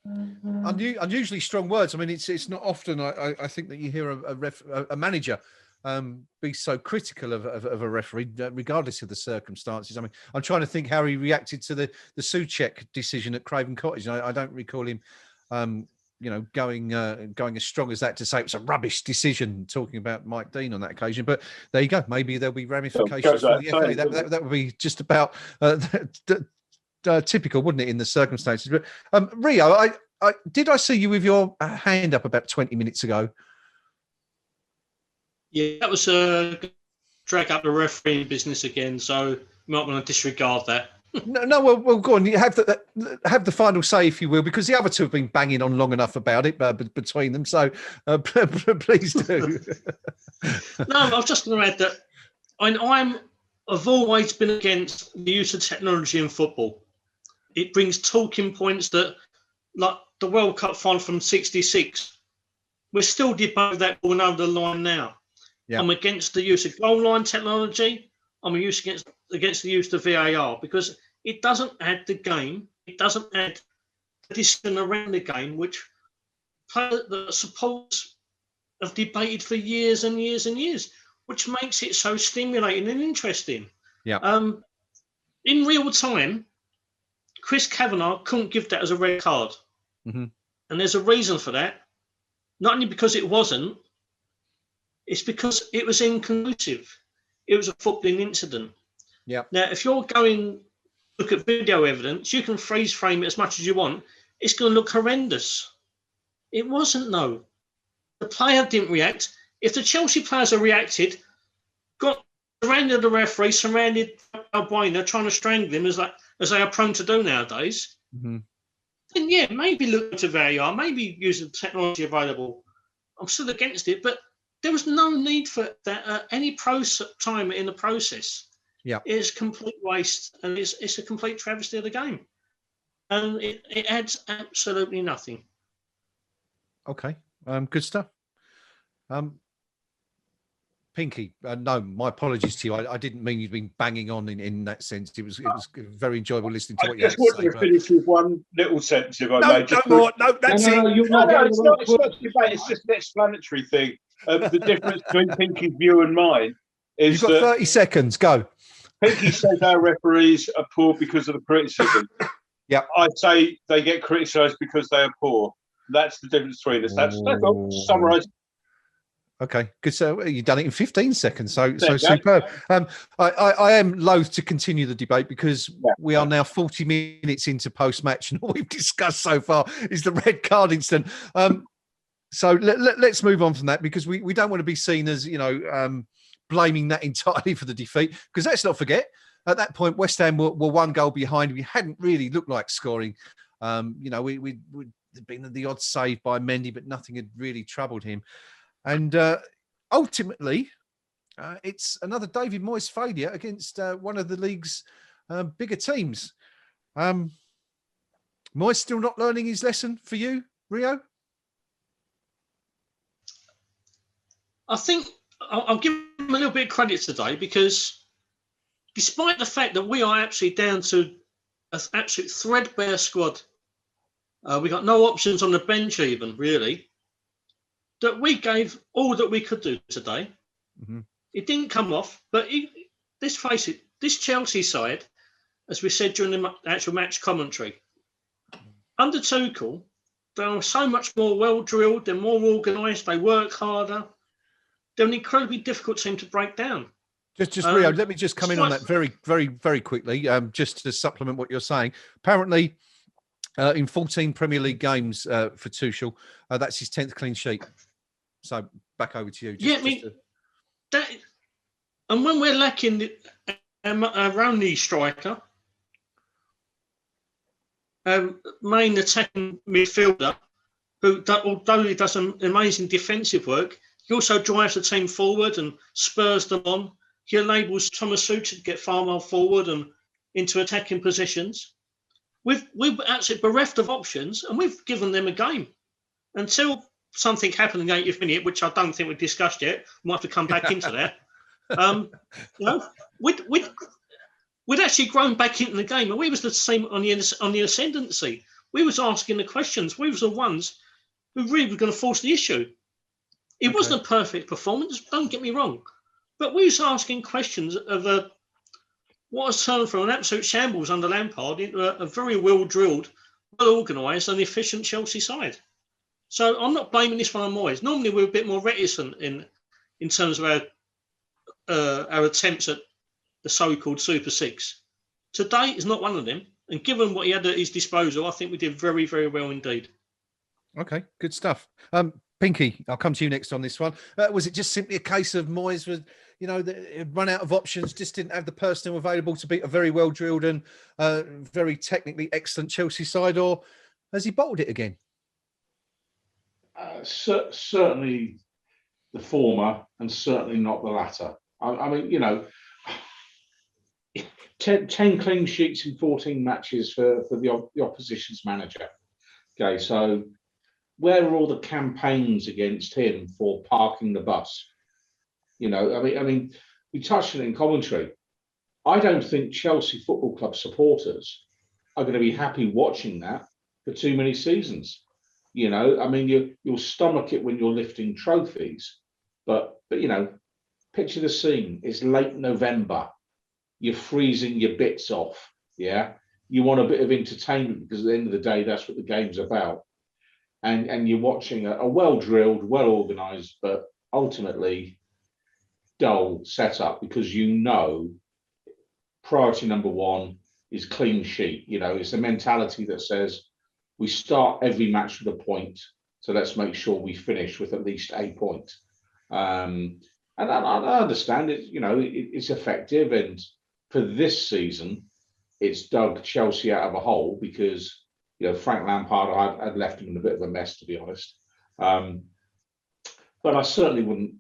Unusually strong words. I mean, it's not often I think that you hear a manager be so critical of a referee, regardless of the circumstances. I mean, I'm trying to think how he reacted to the Souček decision at Craven Cottage. I don't recall him going as strong as that to say it was a rubbish decision, talking about Mike Dean on that occasion. But there you go. Maybe there'll be ramifications for the FA. That would be just about typical, wouldn't it, in the circumstances? But Rio, I see you with your hand up about 20 minutes ago? Yeah, that was drag up the refereeing business again. So you might want to disregard that. No, well, go on. You have the final say, if you will, because the other two have been banging on long enough about it between them. So please do. No, I was just going to add that I've always been against the use of technology in football. It brings talking points that, like the World Cup final from '66, we're still debating that going over the line now. Yeah. I'm against the use of goal line technology. I'm against the use of VAR because it doesn't add the game. It doesn't add the decision around the game, which the supporters have debated for years and years and years, which makes it so stimulating and interesting. Yeah. In real time, Chris Kavanagh couldn't give that as a red card. Mm-hmm. And there's a reason for that. Not only because it wasn't, it's because it was inconclusive. It was a footballing incident. Yeah. Now, if you're going look at video evidence, you can freeze frame it as much as you want. It's going to look horrendous. It wasn't, no. The player didn't react. If the Chelsea players had reacted, got surrounded the referee, surrounded Albuena, trying to strangle him as they are prone to do nowadays, mm-hmm. then yeah, maybe look to VAR, maybe use the technology available. I'm still against it, but there was no need for that any time in the process. Yeah, it's complete waste, and it's a complete travesty of the game, and it adds absolutely nothing. Okay, good stuff. Pinky, no, my apologies to you. I didn't mean you'd been banging on in that sense. It was very enjoyable listening to what you had to say. I just wanted to finish with one little sentence, if I may. No, that's it. It's not debate. It's just an explanatory thing. The difference between Pinky's view and mine is you've got 30 seconds. Go. Pinky says our referees are poor because of the criticism. Yeah, I say they get criticised because they are poor. That's the difference between us. That's all. Summarise. Okay, good. So you've done it in 15 seconds. So superb. I am loath to continue the debate because we are now 40 minutes into post-match, and all we've discussed so far is the red card incident. So let's move on from that, because we don't want to be seen as blaming that entirely for the defeat. Because let's not forget, at that point, West Ham were one goal behind. We hadn't really looked like scoring. We'd been the odd save by Mendy, but nothing had really troubled him. And ultimately, it's another David Moyes failure against one of the league's bigger teams. Moyes still not learning his lesson for you, Rio? I think I'll give him a little bit of credit today, because despite the fact that we are actually down to an absolute threadbare squad, we got no options on the bench even, really, that we gave all that we could do today. Mm-hmm. It didn't come off, but let's face it, this Chelsea side, as we said during the actual match commentary, under Tuchel, they are so much more well-drilled, they're more organised, they work harder. They're an incredibly difficult team to break down. Just Rio, let me just come in on that very, very, very quickly, just to supplement what you're saying. Apparently, in 14 Premier League games for Tuchel, that's his 10th clean sheet. So back over to you. And when we're lacking a Rooney striker, main attacking midfielder, who, although he does some amazing defensive work, he also drives the team forward and spurs them on. He enables Thomas Tuchel to get far more forward and into attacking positions. We're actually bereft of options, and we've given them a game until something happened in the 80th minute, which I don't think we've discussed yet. We might have to come back into that. We'd actually grown back into the game, and we was the same on the ascendancy. We was asking the questions. We was the ones who really were going to force the issue. It wasn't a perfect performance, don't get me wrong, but we was asking questions of what has turned from an absolute shambles under Lampard into a very well-drilled, well-organised and efficient Chelsea side. So I'm not blaming this one on Moyes. Normally we're a bit more reticent in terms of our attempts at the so-called Super Six. Today is not one of them. And given what he had at his disposal, I think we did very, very well indeed. Okay, good stuff. Pinky, I'll come to you next on this one. Was it just simply a case of Moyes was, run out of options, just didn't have the personnel available to beat a very well drilled and very technically excellent Chelsea side, or has he bottled it again? Certainly the former, and certainly not the latter. I mean, 10 clean sheets in 14 matches for the opposition's manager. Okay, so where are all the campaigns against him for parking the bus? I mean, we touched on it in commentary. I don't think Chelsea Football Club supporters are going to be happy watching that for too many seasons. I mean, you'll stomach it when you're lifting trophies, but picture the scene. It's late November. You're freezing your bits off. Yeah, you want a bit of entertainment because at the end of the day, that's what the game's about. And you're watching a well-drilled, well-organised, but ultimately dull setup because priority number one is clean sheet. It's a mentality that says we start every match with a point, so let's make sure we finish with at least a point. And I understand it. It's effective, and for this season, it's dug Chelsea out of a hole because Frank Lampard had left him in a bit of a mess, to be honest. But I certainly wouldn't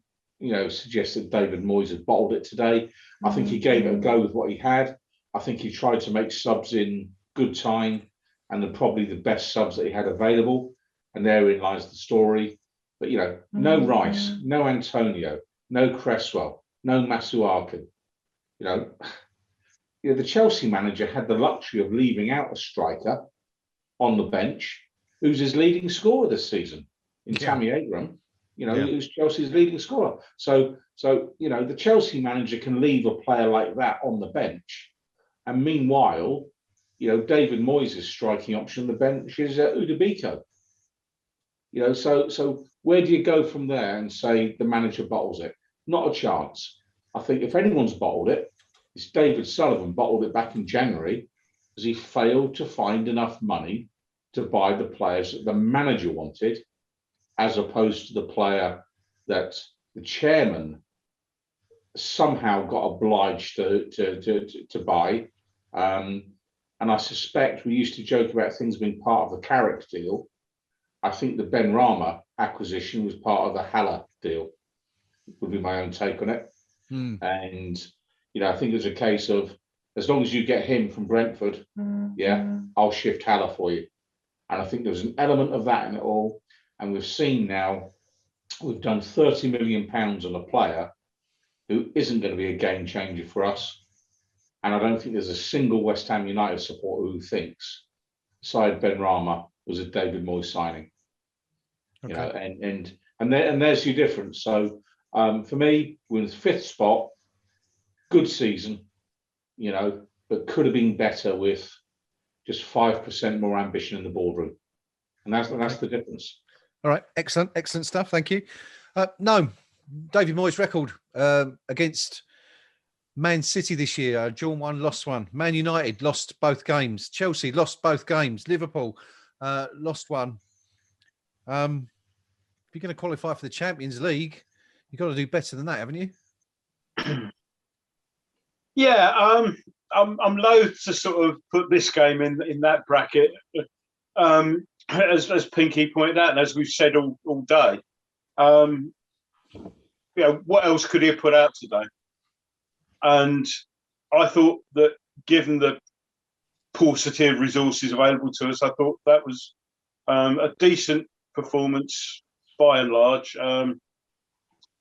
suggest that David Moyes had bottled it today. I think he gave it a go with what he had. I think he tried to make subs in good time, and they're probably the best subs that he had available. And therein lies the story. But no Rice, no Antonio, no Cresswell, no Masuaku. The Chelsea manager had the luxury of leaving out a striker on the bench who's his leading scorer this season in Tammy Abraham. Who's Chelsea's leading scorer. So the Chelsea manager can leave a player like that on the bench. And meanwhile, David Moyes' striking option on the bench is Udabiko. So where do you go from there and say the manager bottles it? Not a chance. I think if anyone's bottled it, it's David Sullivan bottled it back in January because he failed to find enough money to buy the players that the manager wanted, as opposed to the player that the chairman somehow got obliged to buy. And I suspect we used to joke about things being part of the Carrick deal. I think the Ben Rama acquisition was part of the Haller deal, would be my own take on it. And, I think there's a case of, as long as you get him from Brentford, I'll shift Haller for you. And I think there was an element of that in it all. And we've seen now, we've done £30 million on a player who isn't going to be a game changer for us. And I don't think there's a single West Ham United supporter who thinks Syed Ben Rama was a David Moyes signing. Okay. And there's your difference. So for me, we're in the 5th spot, good season, but could have been better with just 5% more ambition in the boardroom. And that's the difference. All right, excellent stuff. Thank you. No, David Moyes' record against Man City this year, drawn one, lost one. Man United lost both games. Chelsea lost both games. Liverpool lost one. If you're going to qualify for the Champions League, you've got to do better than that, haven't you? Yeah, I'm loath to sort of put this game in that bracket. As Pinky pointed out, and as we've said all day, what else could he have put out today? And I thought that given the paucity of resources available to us, I thought that was a decent performance by and large.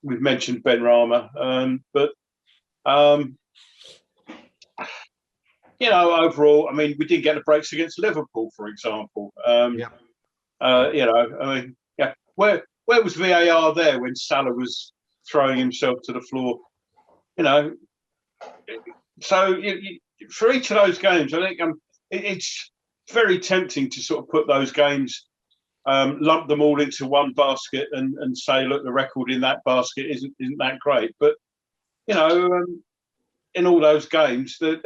We've mentioned Ben Rama, but overall, I mean, we didn't get the breaks against Liverpool, for example. Where was VAR there when Salah was throwing himself to the floor? So for each of those games, I think it's very tempting to sort of put those games lump them all into one basket and say, look, the record in that basket isn't that great. But in all those games, they're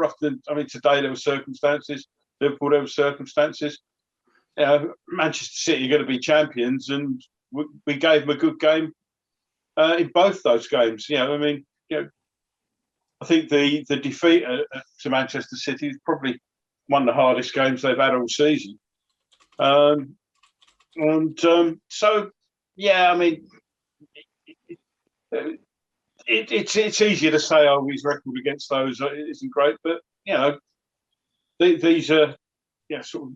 often. I mean, today there were circumstances. Liverpool, there were circumstances. Manchester City are going to be champions, and we gave them a good game in both those games. I think the defeat to Manchester City is probably one of the hardest games they've had all season. It's easier to say, oh, his record against those isn't great, but these are sort of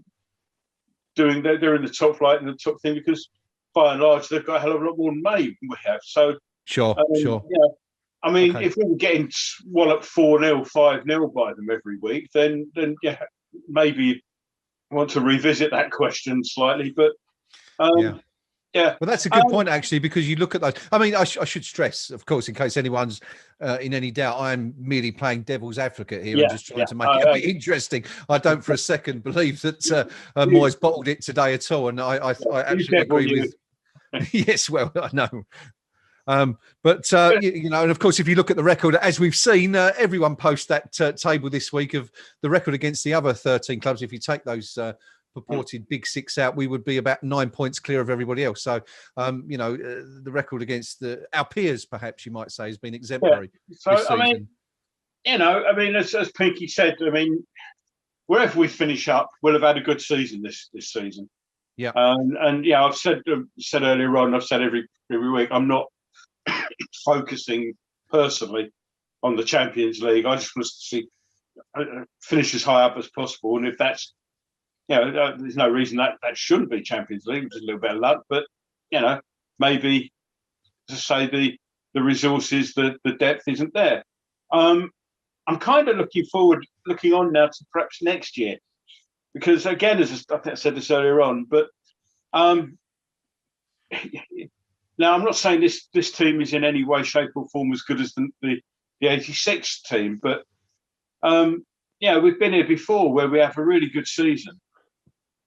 doing. They're in the top flight and the top thing because by and large they've got a hell of a lot more money than we have. So sure. I mean, if we were getting walloped 4-0, 5-0 by them every week, then maybe I want to revisit that question slightly. But well, that's a good point, actually, because you look at those. I mean, I should stress, of course, in case anyone's in any doubt, I'm merely playing devil's advocate here and just trying to make it a bit interesting. I don't for a second believe that Moyes bottled it today at all. And I absolutely agree with. Yes, well, I know. And of course, if you look at the record, as we've seen, everyone posts that table this week of the record against the other 13 clubs. If you take those purported big six out, we would be about 9 points clear of everybody else. So, the record against our peers, perhaps you might say, has been exemplary. So, I mean, as Pinky said, I mean, wherever we finish up, we'll have had a good season this season. Yeah. I've said earlier on, I've said every week, I'm not focusing personally on the Champions League. I just want to see finish as high up as possible, and if that's there's no reason that shouldn't be Champions League, which is a little bit of luck, but maybe to say the resources, the depth isn't there. I'm kind of looking on now to perhaps next year, because again, as I think I said this earlier on, but now I'm not saying this team is in any way, shape, or form as good as the 86 team, but we've been here before where we have a really good season.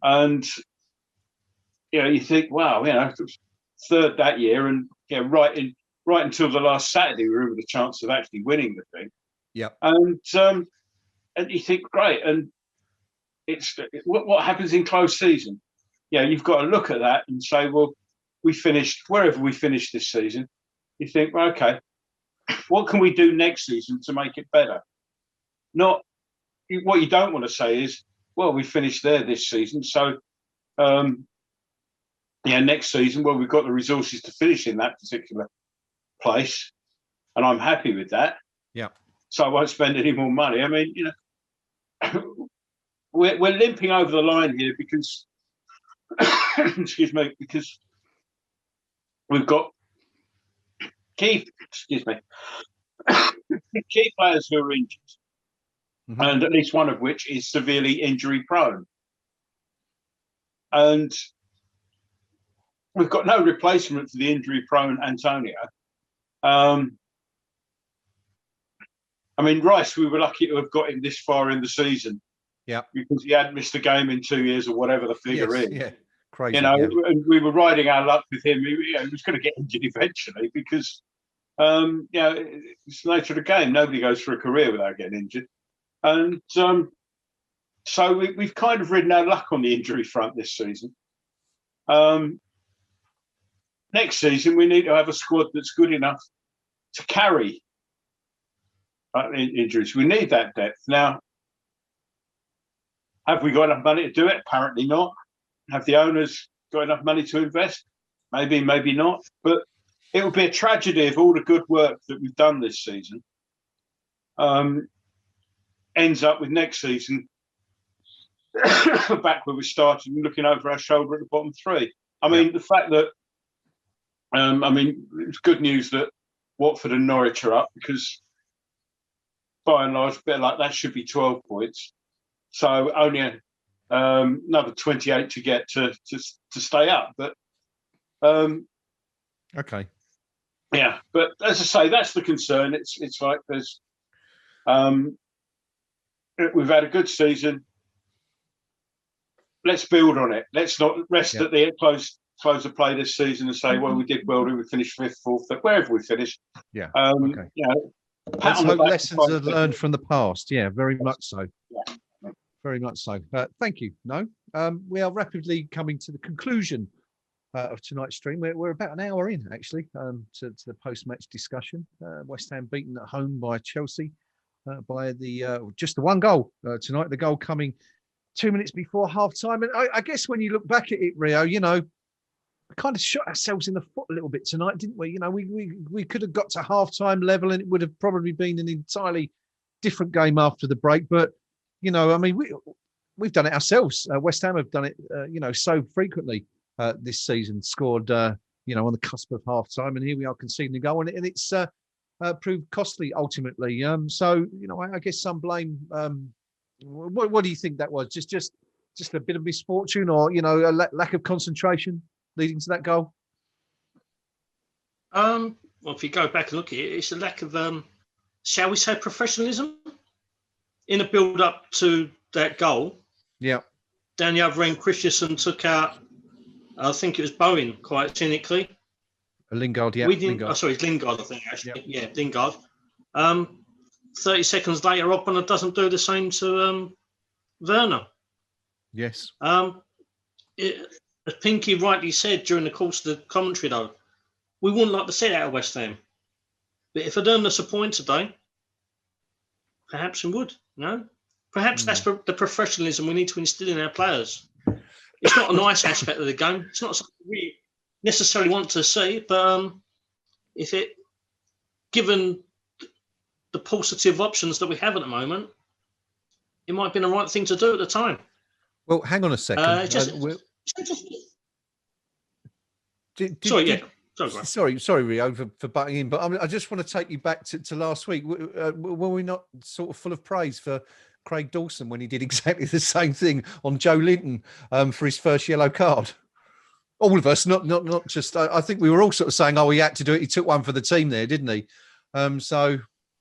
And you think, wow, third that year, and right until the last Saturday, we were with a chance of actually winning the thing. Yeah. And you think, great, and it's what happens in close season. You've got to look at that and say, well, we finished wherever we finished this season. You think, well, okay, what can we do next season to make it better? Not what you don't want to say is, well, we finished there this season, so next season, well, we've got the resources to finish in that particular place, and I'm happy with that. Yeah. So I won't spend any more money. I mean, we're limping over the line here because, excuse me, because we've got key players who are injured. Mm-hmm. And at least one of which is severely injury prone. And we've got no replacement for the injury prone Antonio. I mean, Rice, we were lucky to have got him this far in the season. Yeah. Because he hadn't missed a game in 2 years or whatever the figure is. Yeah. Crazy. And we were riding our luck with him. He was going to get injured eventually because, it's the nature of the game. Nobody goes for a career without getting injured. And so we've kind of ridden our luck on the injury front this season. Next season, we need to have a squad that's good enough to carry injuries. We need that depth. Now, have we got enough money to do it? Apparently not. Have the owners got enough money to invest? Maybe, maybe not. But it would be a tragedy if all the good work that we've done this season ends up with next season back where we started and looking over our shoulder at the bottom three. I mean, the fact that, it's good news that Watford and Norwich are up because by and large, a bit like that should be 12 points. So only another 28 to get to stay up. But okay. Yeah, but as I say, that's the concern. It's like there's we've had a good season. let's build on it. Let's not rest at the close of play this season and say, well, we did well, we finished 5th, 4th, wherever we finished. Yeah. You know, let's hope lessons are learned from the past. Yeah, very much so. Yeah. Very much so. Thank you. No, we are rapidly coming to the conclusion of tonight's stream. We're about an hour in, actually, to the post-match discussion. West Ham beaten at home by Chelsea by just the one goal tonight. The goal coming 2 minutes before half-time. And I guess when you look back at it, Rio, you know, we kind of shot ourselves in the foot a little bit tonight, didn't we? You know, we could have got to half-time level and it would have probably been an entirely different game after the break. But, you know, I mean, we've done it ourselves. West Ham have done it, you know, so frequently this season, scored, you know, on the cusp of half-time. And here we are conceding a goal. And it's proved costly ultimately. So, you know, I guess some blame. What do you think that was? Just a bit of misfortune, or, you know, a lack of concentration leading to that goal? Well, if you go back and look at it, it's a lack of, shall we say, professionalism in a build-up to that goal. Yeah. Down the other end, Christensen took out, I think it was Bowen, quite cynically. Lingard, yeah. Lingard. Oh, sorry, it's Lingard, I think, actually. Yeah, Lingard. 30 seconds later, Oppner doesn't do the same to Werner. Yes. As Pinky rightly said during the course of the commentary, though, we wouldn't like to see that at West Ham. But if they'd earned us a point today, perhaps we would. No, perhaps that's the professionalism we need to instill in our players. It's not a nice aspect of the game. It's not something we necessarily want to see. But if it, given the paucity of options that we have at the moment, it might have been the right thing to do at the time. Well, hang on a second. Sorry, Rio, for butting in, but I just want to take you back to last week. Were we not sort of full of praise for Craig Dawson when he did exactly the same thing on Joe Linton for his first yellow card? All of us, not just. I think we were all sort of saying, "Oh, he had to do it. He took one for the team there, didn't he?" So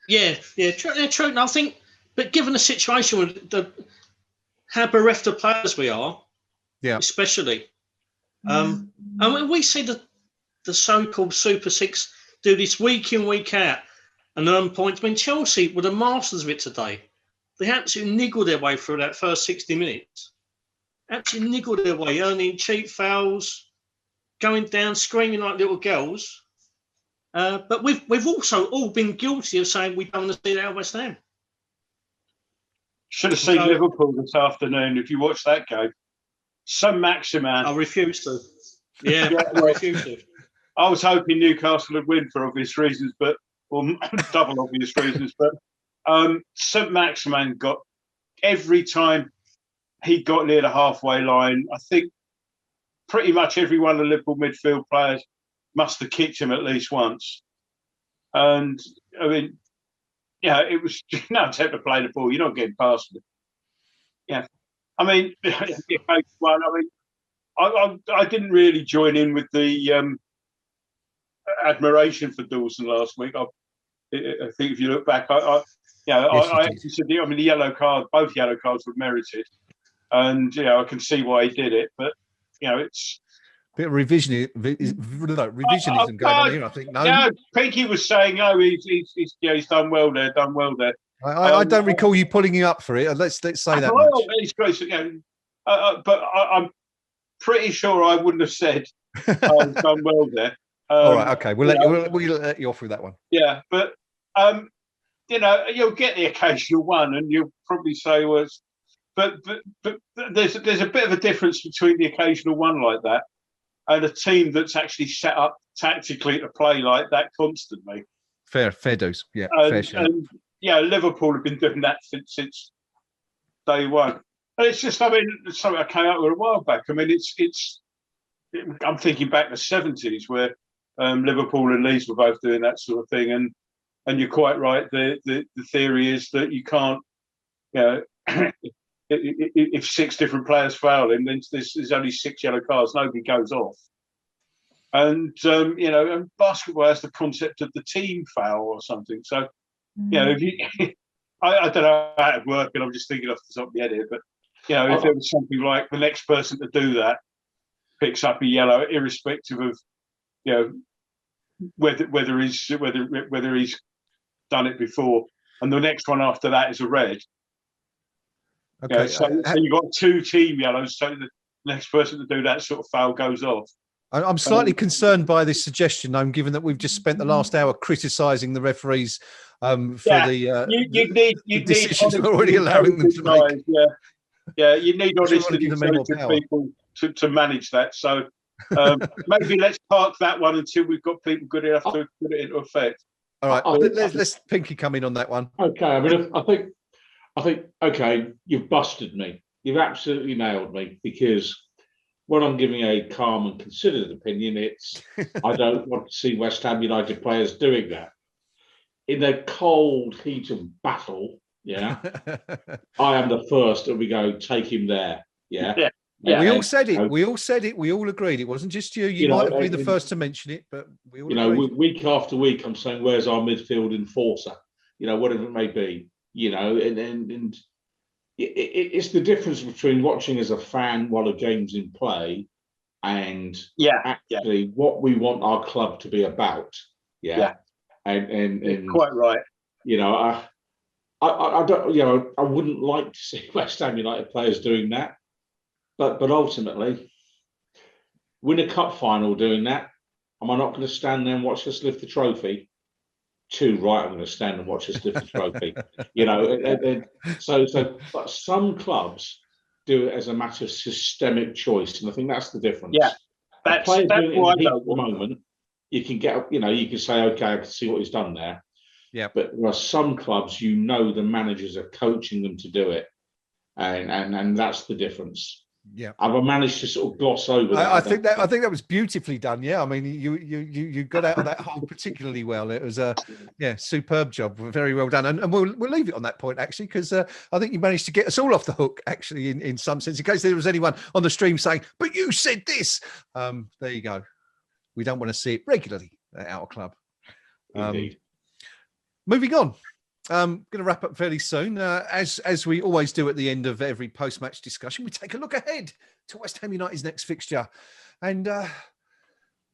yeah, true. And I think, but given the situation with how bereft of players we are, especially, and when we see the so-called Super Six do this week in, week out and earn points. I mean, Chelsea were the masters of it today. They absolutely niggled their way through that first 60 minutes. Absolutely niggled their way, earning cheap fouls, going down, screaming like little girls. But we've also all been guilty of saying we don't want to see that at West Ham. Should have seen Liverpool this afternoon if you watched that game. Saint-Maximin. I refuse to. Yeah, I refuse to. I was hoping Newcastle would win for obvious reasons, or double obvious reasons. But Saint-Maximin got, every time he got near the halfway line, I think pretty much every one of the Liverpool midfield players must have kicked him at least once. And I mean, yeah, it was no attempt to play the ball. You're not getting past it. Yeah, I mean, I didn't really join in with the admiration for Dawson last week. I think if you look back, I mean, the yellow card, both yellow cards were merited, and I can see why he did it. But it's a bit of revisionism going on here. I think no. Yeah, Pinky was saying, he's done well there, I don't recall you pulling him up for it. Let's say that. Well, it's great. But I'm pretty sure I wouldn't have said he's done well there. All right, okay. We'll let you off with that one. Yeah, but you'll get the occasional one, and you'll probably say, "Well," but there's a bit of a difference between the occasional one like that and a team that's actually set up tactically to play like that constantly. Fair dues. Yeah, fair share. And Liverpool have been doing that since day one. And it's just, I mean, something I came out with a while back. I mean, I'm thinking back to the 70s where Liverpool and Leeds were both doing that sort of thing. And you're quite right. The theory is that you can't, if 6 different players foul him, then there's only 6 yellow cards. Nobody goes off. And, and basketball has the concept of the team foul or something. So, if you, I don't know how it works, and I'm just thinking off the top of my head here, but if there was something like the next person to do that picks up a yellow, irrespective of whether he's done it before, and the next one after that is a red. Okay, so you've got 2 team yellows, so the next person to do that sort of foul goes off. I'm slightly concerned by this suggestion, given that we've just spent the last hour criticising the referees for the decisions we're already allowing them to make. You need honest and intelligent people to manage that. So maybe let's park that one until we've got people good enough to put it into effect. All right, let's Pinky come in on that one. Okay, I mean, I think, okay, you've busted me. You've absolutely nailed me, because when I'm giving a calm and considered opinion, it's I don't want to see West Ham United players doing that. In a cold heat of battle, I am the first that we go, take him there. Yeah. We all said it. We all said it. We all agreed. It wasn't just you. You might have been the first to mention it, but we all agreed. Week after week, I'm saying, where's our midfield enforcer? Whatever it may be. And it's the difference between watching as a fan while a game's in play and actually what we want our club to be about. And quite right. I don't. I wouldn't like to see West Ham United players doing that. But ultimately, win a cup final doing that. Am I not going to stand there and watch us lift the trophy? Too right, I'm going to stand and watch us lift the trophy. But some clubs do it as a matter of systemic choice, and I think that's the difference. Yeah, that's doing it in the heat of the moment. You can get, you can say, okay, I can see what he's done there. Yeah. But there are some clubs, the managers are coaching them to do it, and that's the difference. Yeah, I've managed to sort of gloss over that. I think that was beautifully done. Yeah, I mean, you got out of that hole particularly well. It was a superb job, very well done. And we'll leave it on that point actually, because I think you managed to get us all off the hook actually in some sense. In case there was anyone on the stream saying, "But you said this," there you go. We don't want to see it regularly at our club. Indeed. Moving on. Going to wrap up fairly soon. As we always do at the end of every post-match discussion, we take a look ahead to West Ham United's next fixture. And,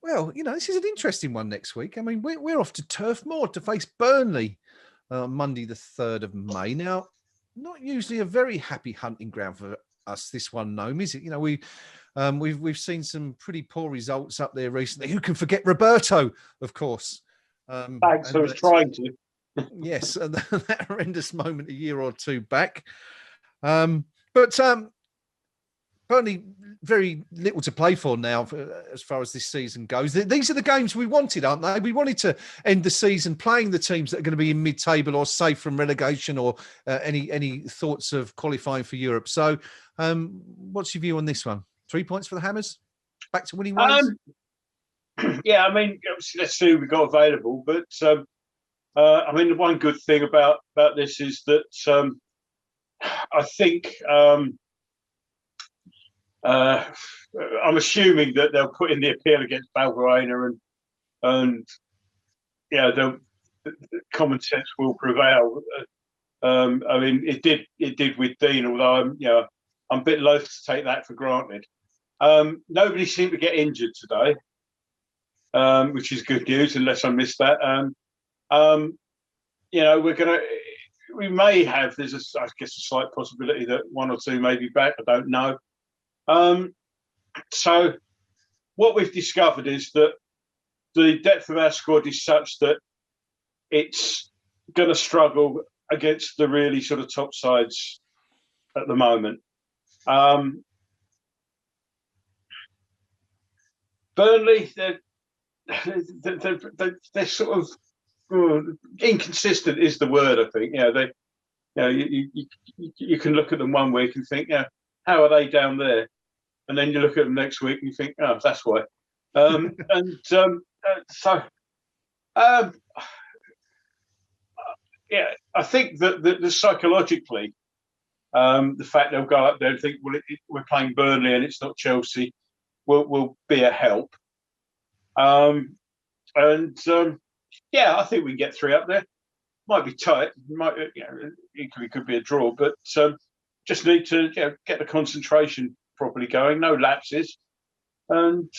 this is an interesting one next week. I mean, we're off to Turf Moor to face Burnley on Monday, the 3rd of May. Now, not usually a very happy hunting ground for us, this one, Gnome, is it? We've seen some pretty poor results up there recently. Who can forget Roberto, of course? Thanks, I was trying to. Yes, that horrendous moment a year or two back. But Burnley, very little to play for now as far as this season goes. These are the games we wanted, aren't they? We wanted to end the season playing the teams that are going to be in mid-table or safe from relegation or any thoughts of qualifying for Europe. So what's your view on this one? 3 points for the Hammers? Back to winning ways? I mean, let's see who we got available. But, the one good thing about this is that I think I'm assuming that they'll put in the appeal against Valbuena and the common sense will prevail. It did with Dean, although I'm a bit loath to take that for granted. Nobody seemed to get injured today, which is good news, unless I missed that. We may have. There's I guess a slight possibility that one or two may be back. I don't know. So what we've discovered is that the depth of our squad is such that it's going to struggle against the really sort of top sides at the moment. Burnley, they're sort of inconsistent is the word, I think. You can look at them one week and think, how are they down there? And then you look at them next week and you think, oh, that's why. I think that psychologically, the fact they'll go up there and think, well, we're playing Burnley and it's not Chelsea, will be a help. I think we can get 3 up there. Might be tight. It could be a draw, but just need to get the concentration properly going, no lapses, and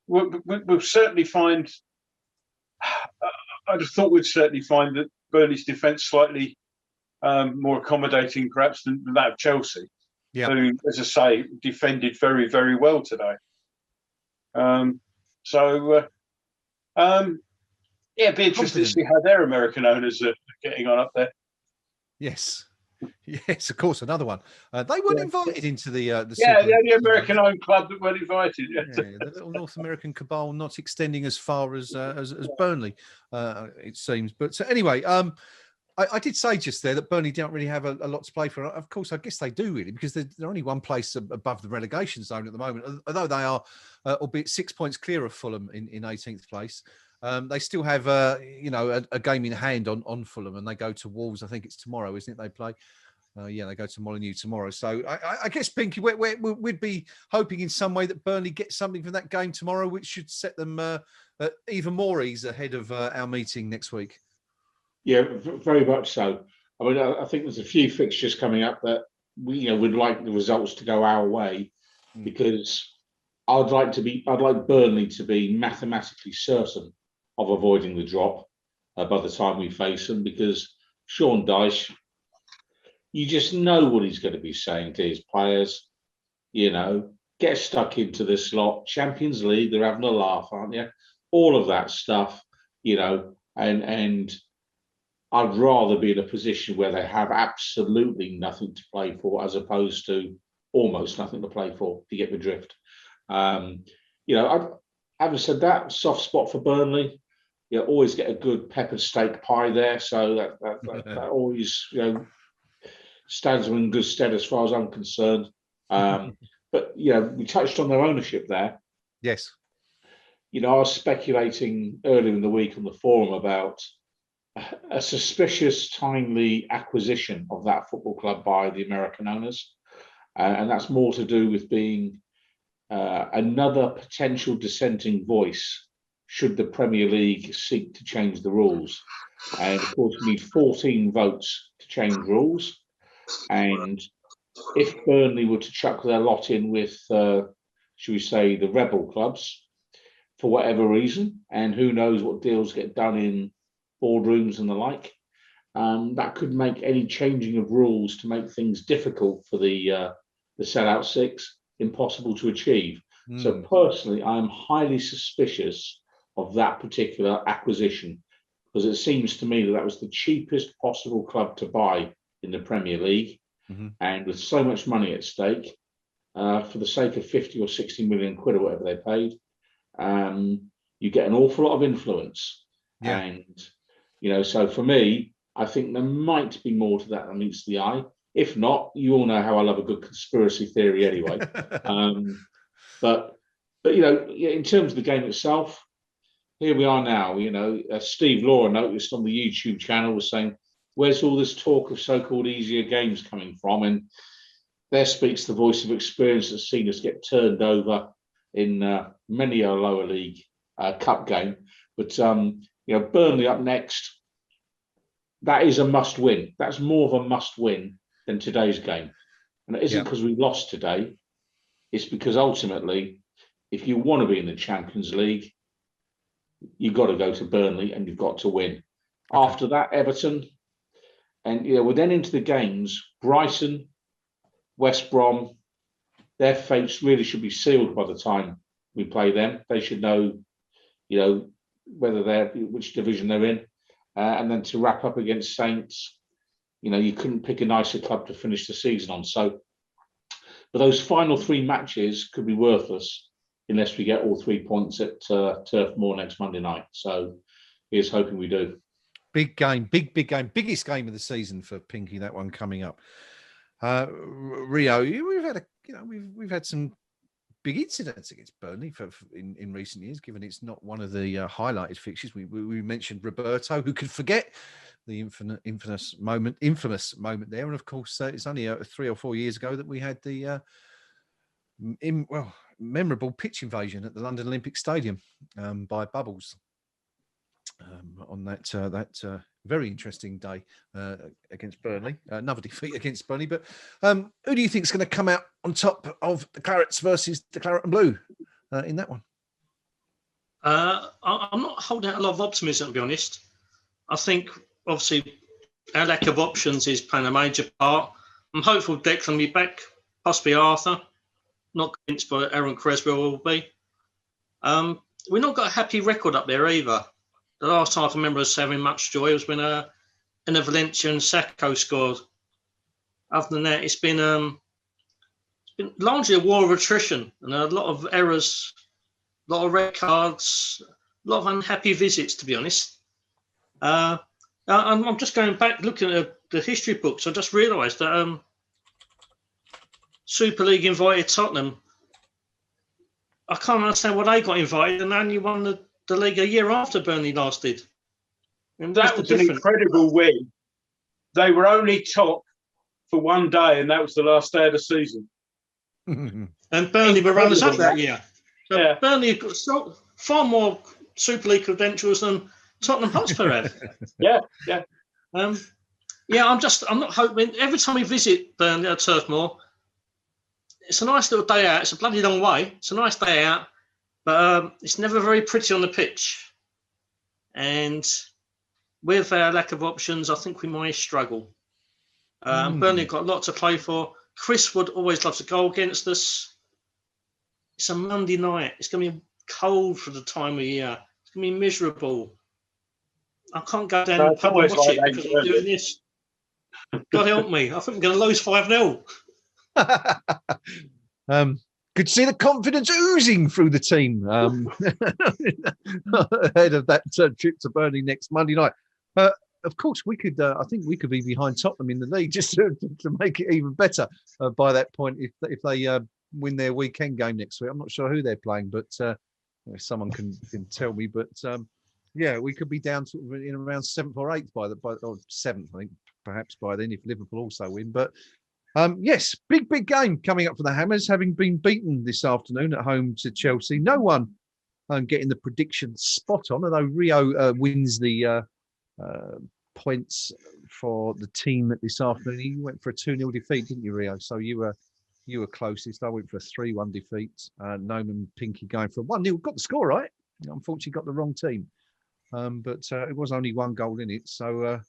we'll certainly find. I'd have thought we'd certainly find that Burnley's defence slightly more accommodating, perhaps, than that of Chelsea, who, as I say, defended very, very well today. It'd be interesting to see how their American owners are getting on up there. Yes. Yes, of course, another one. They weren't invited into the the American-owned club that weren't invited. The little North American cabal not extending as far as Burnley, it seems. But anyway, I did say just there that Burnley don't really have a lot to play for. Of course, I guess they do really, because they're only one place above the relegation zone at the moment, although they are, albeit 6 points clear of Fulham in 18th place. They still have, a game in hand on Fulham, and they go to Wolves. I think it's tomorrow, isn't it? They play. They go to Molineux tomorrow. So I guess, Pinky, we'd be hoping in some way that Burnley get something from that game tomorrow, which should set them even more ease ahead of our meeting next week. Yeah, very much so. I mean, I think there's a few fixtures coming up that we'd like the results to go our way, because I'd like Burnley to be mathematically certain of avoiding the drop by the time we face them, because Sean Dyche, you just know what he's going to be saying to his players. Get stuck into this slot. Champions League, they're having a laugh, aren't you? All of that stuff, and I'd rather be in a position where they have absolutely nothing to play for, as opposed to almost nothing to play for. If you get the drift. Having said that, soft spot for Burnley. You always get a good peppered steak pie there, so that always stands them in good stead as far as I'm concerned. But we touched on their ownership there. Yes. I was speculating earlier in the week on the forum about a suspicious, timely acquisition of that football club by the American owners, and that's more to do with being another potential dissenting voice should the Premier League seek to change the rules. And of course, you need 14 votes to change rules. And if Burnley were to chuck their lot in with, should we say, the rebel clubs, for whatever reason, and who knows what deals get done in boardrooms and the like, that could make any changing of rules to make things difficult for the sellout six impossible to achieve. So personally, I am highly suspicious of that particular acquisition, because it seems to me that was the cheapest possible club to buy in the Premier League, and with so much money at stake, for the sake of 50 or 60 million quid or whatever they paid, you get an awful lot of influence. And so for me, I think there might be more to that than meets the eye. If not, you all know how I love a good conspiracy theory anyway. But in terms of the game itself, here we are now. Steve Law noticed on the YouTube channel was saying, where's all this talk of so-called easier games coming from? And there speaks the voice of experience that's seen us get turned over in many a lower league cup game. But Burnley up next, that is a must win. That's more of a must win than today's game. And it isn't because we lost today. It's because ultimately, if you want to be in the Champions League, you've got to go to Burnley and you've got to win. Okay. After that, Everton, and we're then into the games. Brighton, West Brom, their fates really should be sealed by the time we play them. They should know, which division they're in. And then to wrap up against Saints, you couldn't pick a nicer club to finish the season on. So, but those final three matches could be worthless unless we get all 3 points at Turf Moor next Monday night. So here's hoping we do. Big game, big game, biggest game of the season for Pinky. That one coming up. Rio, we've had some big incidents against Burnley in recent years, given it's not one of the highlighted fixtures. We mentioned Roberto, who could forget the infamous moment there, and of course it's only 3 or 4 years ago that we had the memorable pitch invasion at the London Olympic Stadium by Bubbles on that Very interesting day against Burnley. Another defeat against Burnley. But who do you think is going to come out on top of the Clarets versus the Claret and Blue in that one? I'm not holding out a lot of optimism, to be honest. I think, obviously, our lack of options is playing a major part. I'm hopeful Declan will be back, possibly Arthur. Not convinced by Aaron Creswell will be. We've not got a happy record up there either. The last time I can remember us having much joy was when in a Valencia and Sacco scored. Other than that, it's been largely a war of attrition and a lot of errors, a lot of red cards, a lot of unhappy visits, to be honest. I'm just going back, looking at the history books. I just realised that Super League invited Tottenham. I can't understand why they got invited and only won the league a year after Burnley last did. And that was an incredible win. They were only top for one day, and that was the last day of the season. And Burnley were runners-up that year. So yeah. Burnley have got far more Super League credentials than Tottenham Hotspur have. Yeah. I'm not hoping. Every time we visit Burnley at Turf Moor, it's a nice little day out. It's a bloody long way. It's a nice day out, but it's never very pretty on the pitch. And with our lack of options, I think we might struggle. Burnley have got a lot to play for. Chris Wood always loves a goal against us. It's a Monday night. It's going to be cold for the time of year. It's going to be miserable. I can't go down and watch it because I'm doing this. God help me. I think we're going to lose 5-0. Could see the confidence oozing through the team ahead of that trip to Burnley next Monday night. Of course, we could. I think we could be behind Tottenham in the league just to make it even better by that point if they win their weekend game next week. I'm not sure who they're playing, but if someone can tell me. But yeah, we could be down sort of in around 7th or 8th or 7th, I think, perhaps by then if Liverpool also win. But yes, big game coming up for the Hammers, having been beaten this afternoon at home to Chelsea. No one getting the prediction spot on, although Rio wins the points for the team this afternoon. You went for a 2-0 defeat, didn't you, Rio? So you were closest. I went for a 3-1 defeat. Gnome and Pinky going for a 1-0. Got the score right. Unfortunately, got the wrong team. But it was only one goal in it. So,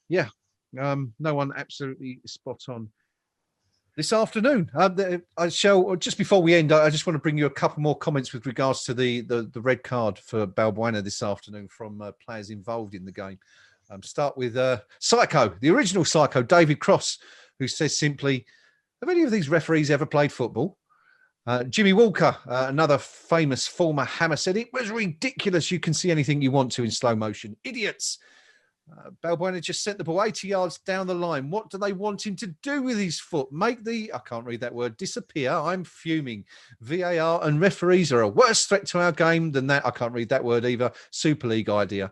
yeah, no one absolutely spot on this afternoon. I shall, just before we end, I just want to bring you a couple more comments with regards to the red card for Balbuena this afternoon from players involved in the game. Start with Psycho, the original Psycho, David Cross, who says simply, have any of these referees ever played football? Jimmy Walker, another famous former Hammer, said, it was ridiculous. You can see anything you want to in slow motion. Idiots. Balbuena just sent the ball 80 yards down the line. What do they want him to do with his foot? Make the, I can't read that word, disappear? I'm fuming. VAR and referees are a worse threat to our game than that. I can't read that word either. Super League idea.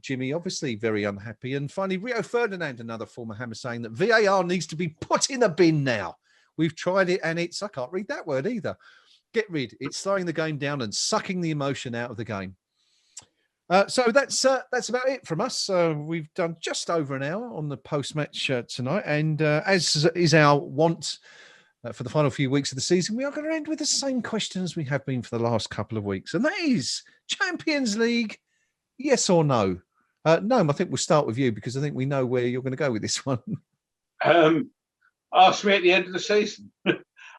Jimmy, obviously very unhappy. And finally, Rio Ferdinand, another former Hammer, saying that VAR needs to be put in the bin now. We've tried it and it's, I can't read that word either. Get rid. It's slowing the game down and sucking the emotion out of the game. So that's about it from us. We've done just over an hour on the post-match tonight. And as is our want for the final few weeks of the season, we are going to end with the same question as we have been for the last couple of weeks. And that is Champions League, yes or no? No, I think we'll start with you because I think we know where you're going to go with this one. Ask me at the end of the season.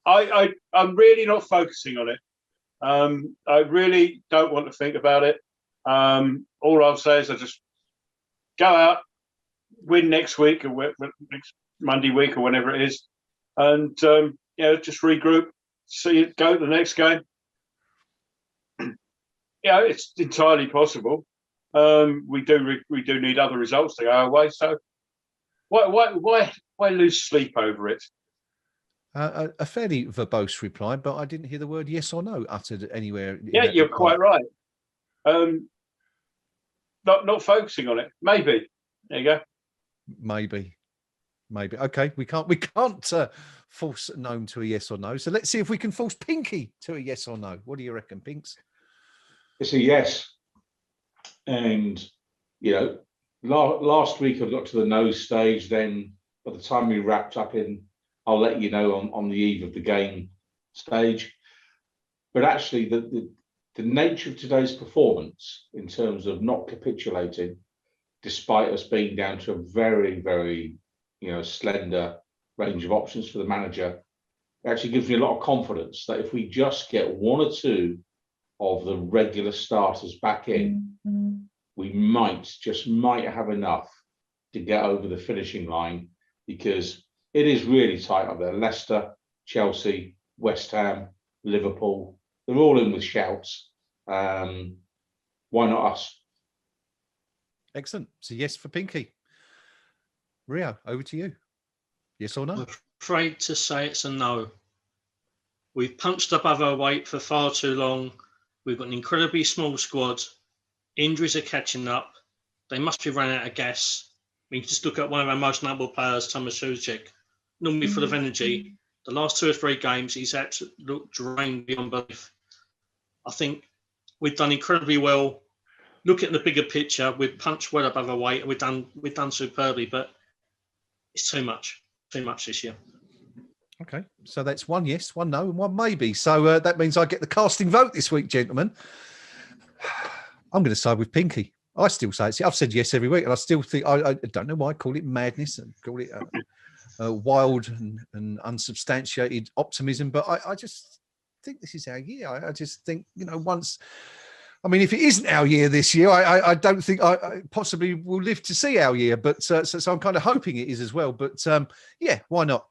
I'm really not focusing on it. I really don't want to think about it. All I'll say is I just go out, win next week or next Monday week or whenever it is, and just regroup, see it go to the next game. Yeah, it's entirely possible. We do need other results to go our way. So why lose sleep over it? A fairly verbose reply, but I didn't hear the word yes or no uttered anywhere. Yeah, you're quite right. Not focusing on it. Maybe. There you go. Maybe. Okay, we can't force Gnome to a yes or no. So let's see if we can force Pinky to a yes or no. What do you reckon, Pinks? It's a yes. And Last week I got to the nose stage. Then by the time we wrapped up I'll let you know on the eve of the game stage. But actually, the nature of today's performance, in terms of not capitulating, despite us being down to a very, very, slender range of options for the manager, actually gives me a lot of confidence that if we just get one or two of the regular starters back in, we might have enough to get over the finishing line, because it is really tight up there. Leicester, Chelsea, West Ham, Liverpool, they're all in with shouts. Why not us? Excellent. So yes for Pinky. Rio, over to you. Yes or no? I'm afraid to say it's a no. We've punched above our weight for far too long. We've got an incredibly small squad. Injuries are catching up. They must be running out of gas. I mean, just look at one of our most notable players, Thomas Soucek, normally full of energy. The last 2 or 3 games, he's absolutely looked drained beyond belief. I think we've done incredibly well. Look at the bigger picture. We've punched well above our weight, and we've done superbly. But it's too much this year. Okay, so that's 1 yes, 1 no, and 1 maybe. So that means I get the casting vote this week, gentlemen. I'm going to side with Pinky. I still say I've said yes every week, and I still think I don't know why I call it madness and call it wild and unsubstantiated optimism, but I just think this is our year. I just think, once. I mean, if it isn't our year this year, I don't think I possibly will live to see our year. But so I'm kind of hoping it is as well. But yeah, why not?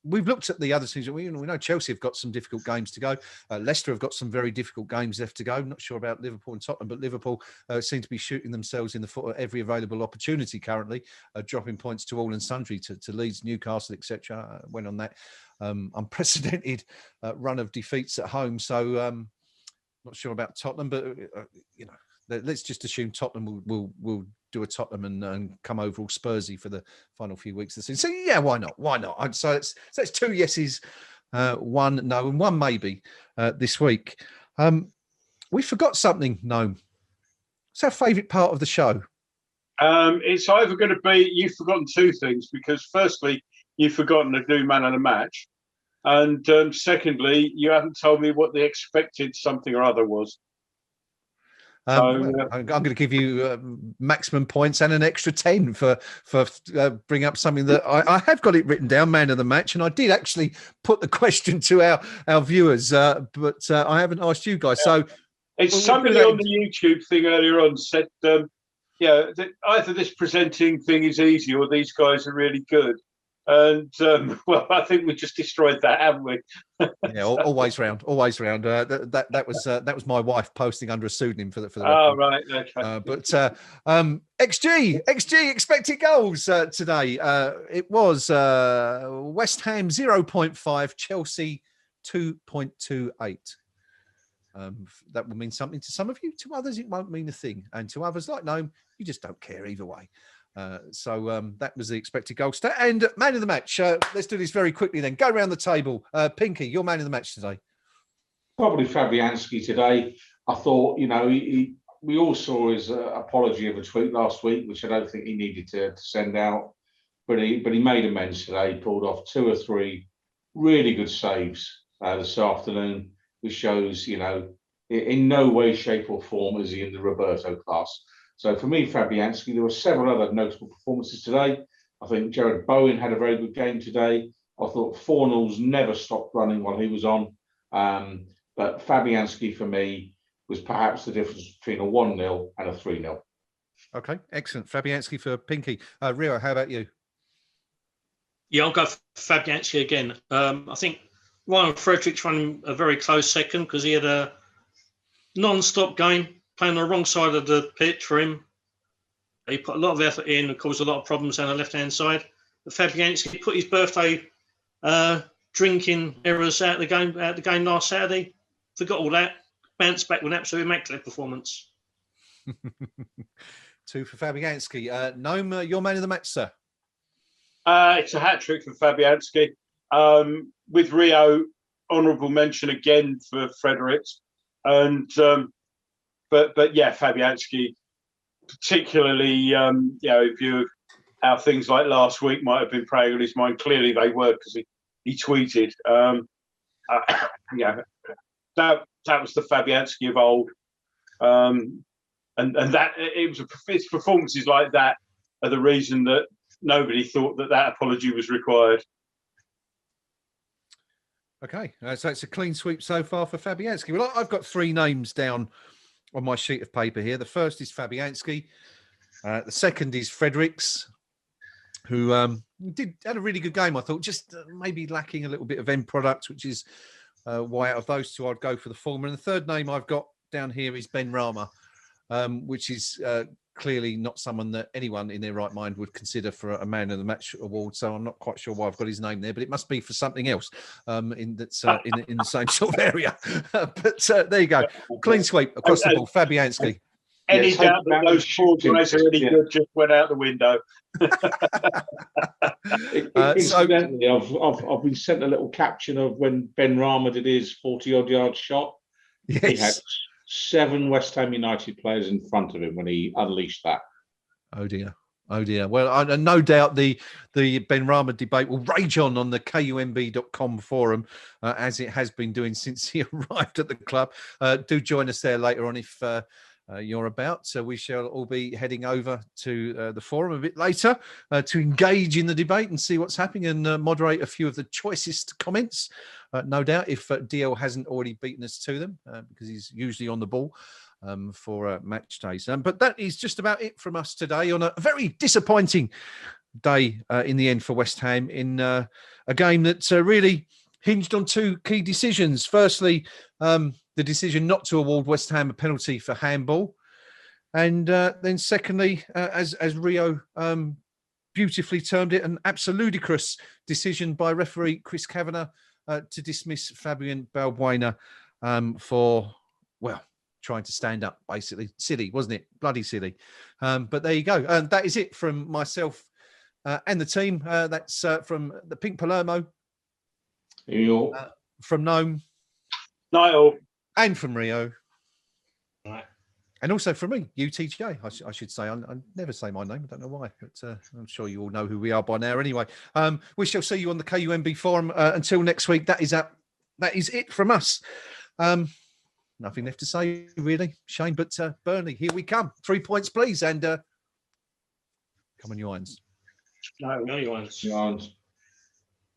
We've looked at the other teams. We know Chelsea have got some difficult games to go. Leicester have got some very difficult games left to go. I'm not sure about Liverpool and Tottenham, but Liverpool seem to be shooting themselves in the foot at every available opportunity currently, dropping points to all and sundry, to Leeds, Newcastle, etc. Went on that unprecedented run of defeats at home. So not sure about Tottenham, but let's just assume Tottenham will do a Tottenham and come over all Spursy for the final few weeks of the season. So yeah, why not? Why not? So it's 2 yeses, 1 no, and 1 maybe this week. We forgot something, Gnome. What's our favourite part of the show? It's either going to be you've forgotten 2 things, because firstly, you've forgotten the new man of the match. And secondly, you haven't told me what the expected something or other was. I'm going to give you maximum points and an extra 10 for bringing up something that I have got it written down, man of the match, and I did actually put the question to our viewers, but I haven't asked you guys. Yeah. So it's somebody on the YouTube thing earlier on said, that either this presenting thing is easy or these guys are really good. And well, I think we just destroyed that, haven't we? Yeah, always round. That was my wife posting under a pseudonym for the record. Oh, right, okay. But XG expected goals today. It was West Ham 0.5, Chelsea 2.28. That will mean something to some of you. To others, it won't mean a thing, and to others, like Gnome, you just don't care either way. So that was the expected goal stat. And man of the match, let's do this very quickly then. Go around the table. Pinky, your man of the match today. Probably Fabianski today. I thought, we all saw his apology of a tweet last week, which I don't think he needed to send out. But he made amends today, pulled off 2 or 3 really good saves this afternoon, which shows, in no way, shape or form is he in the Roberto class. So for me, Fabianski, there were several other notable performances today. I think Jared Bowen had a very good game today. I thought Fornals never stopped running while he was on. But Fabianski, for me, was perhaps the difference between a 1-0 and a 3-0. Okay, excellent. Fabianski for Pinky. Rio, how about you? Yeah, I'll go for Fabianski again. I think Ryan Fredericks running a very close second because he had a non-stop game, playing on the wrong side of the pitch for him. He put a lot of effort in and caused a lot of problems on the left-hand side. But Fabianski put his birthday drinking errors out of the game last Saturday. Forgot all that. Bounced back with an absolute immaculate performance. 2 for Fabianski. Gnome, your man of the match, sir. It's a hat-trick for Fabianski. With Rio, honourable mention again for Fredericks. And but yeah, Fabianski, particularly, in view of how things like last week might have been preying on his mind. Clearly they were, because he tweeted. That was the Fabianski of old. And that it was it's performances like that are the reason that nobody thought that apology was required. Okay, so it's a clean sweep so far for Fabianski. Well, I've got 3 names down on my sheet of paper here. The first is Fabianski. The second is Fredericks, who had a really good game, I thought, just maybe lacking a little bit of end product, which is why out of those 2 I'd go for the former. And the third name I've got down here is Ben Rama, which is clearly not someone that anyone in their right mind would consider for a man of the match award. So I'm not quite sure why I've got his name there, but it must be for something else in the same sort of area. But there you go, clean sweep across the board. Fabianski. Any doubt that those 4 guys are any good just went out the window. Incidentally, I've been sent a little caption of when Ben Rama did his 40-odd yard shot. Yes. He had 7 West Ham United players in front of him when he unleashed that. Oh dear. Well, no doubt the Ben Rama debate will rage on the KUMB.com forum, as it has been doing since he arrived at the club. Do join us there later on if you're about. So we shall all be heading over to the forum a bit later to engage in the debate and see what's happening and moderate a few of the choicest comments. No doubt, if DL hasn't already beaten us to them, because he's usually on the ball for match days. But that is just about it from us today on a very disappointing day in the end for West Ham in a game that really hinged on 2 key decisions. Firstly, the decision not to award West Ham a penalty for handball. And then secondly, as Rio beautifully termed it, an absolute ludicrous decision by referee Chris Kavanagh to dismiss Fabian Balbuena for, well, trying to stand up, basically. Silly, wasn't it? Bloody silly. But there you go. And that is it from myself and the team. That's from the Pink Palermo. From Gnome. Night all. And from Rio. Right. And also from me, UTJ, I should say. I never say my name. I don't know why, but I'm sure you all know who we are by now anyway. We shall see you on the KUMB forum. Until next week, that is it from us. Nothing left to say, really, Shane, but Burnley, here we come. 3 points, please, and come on, you irons. No, you irons.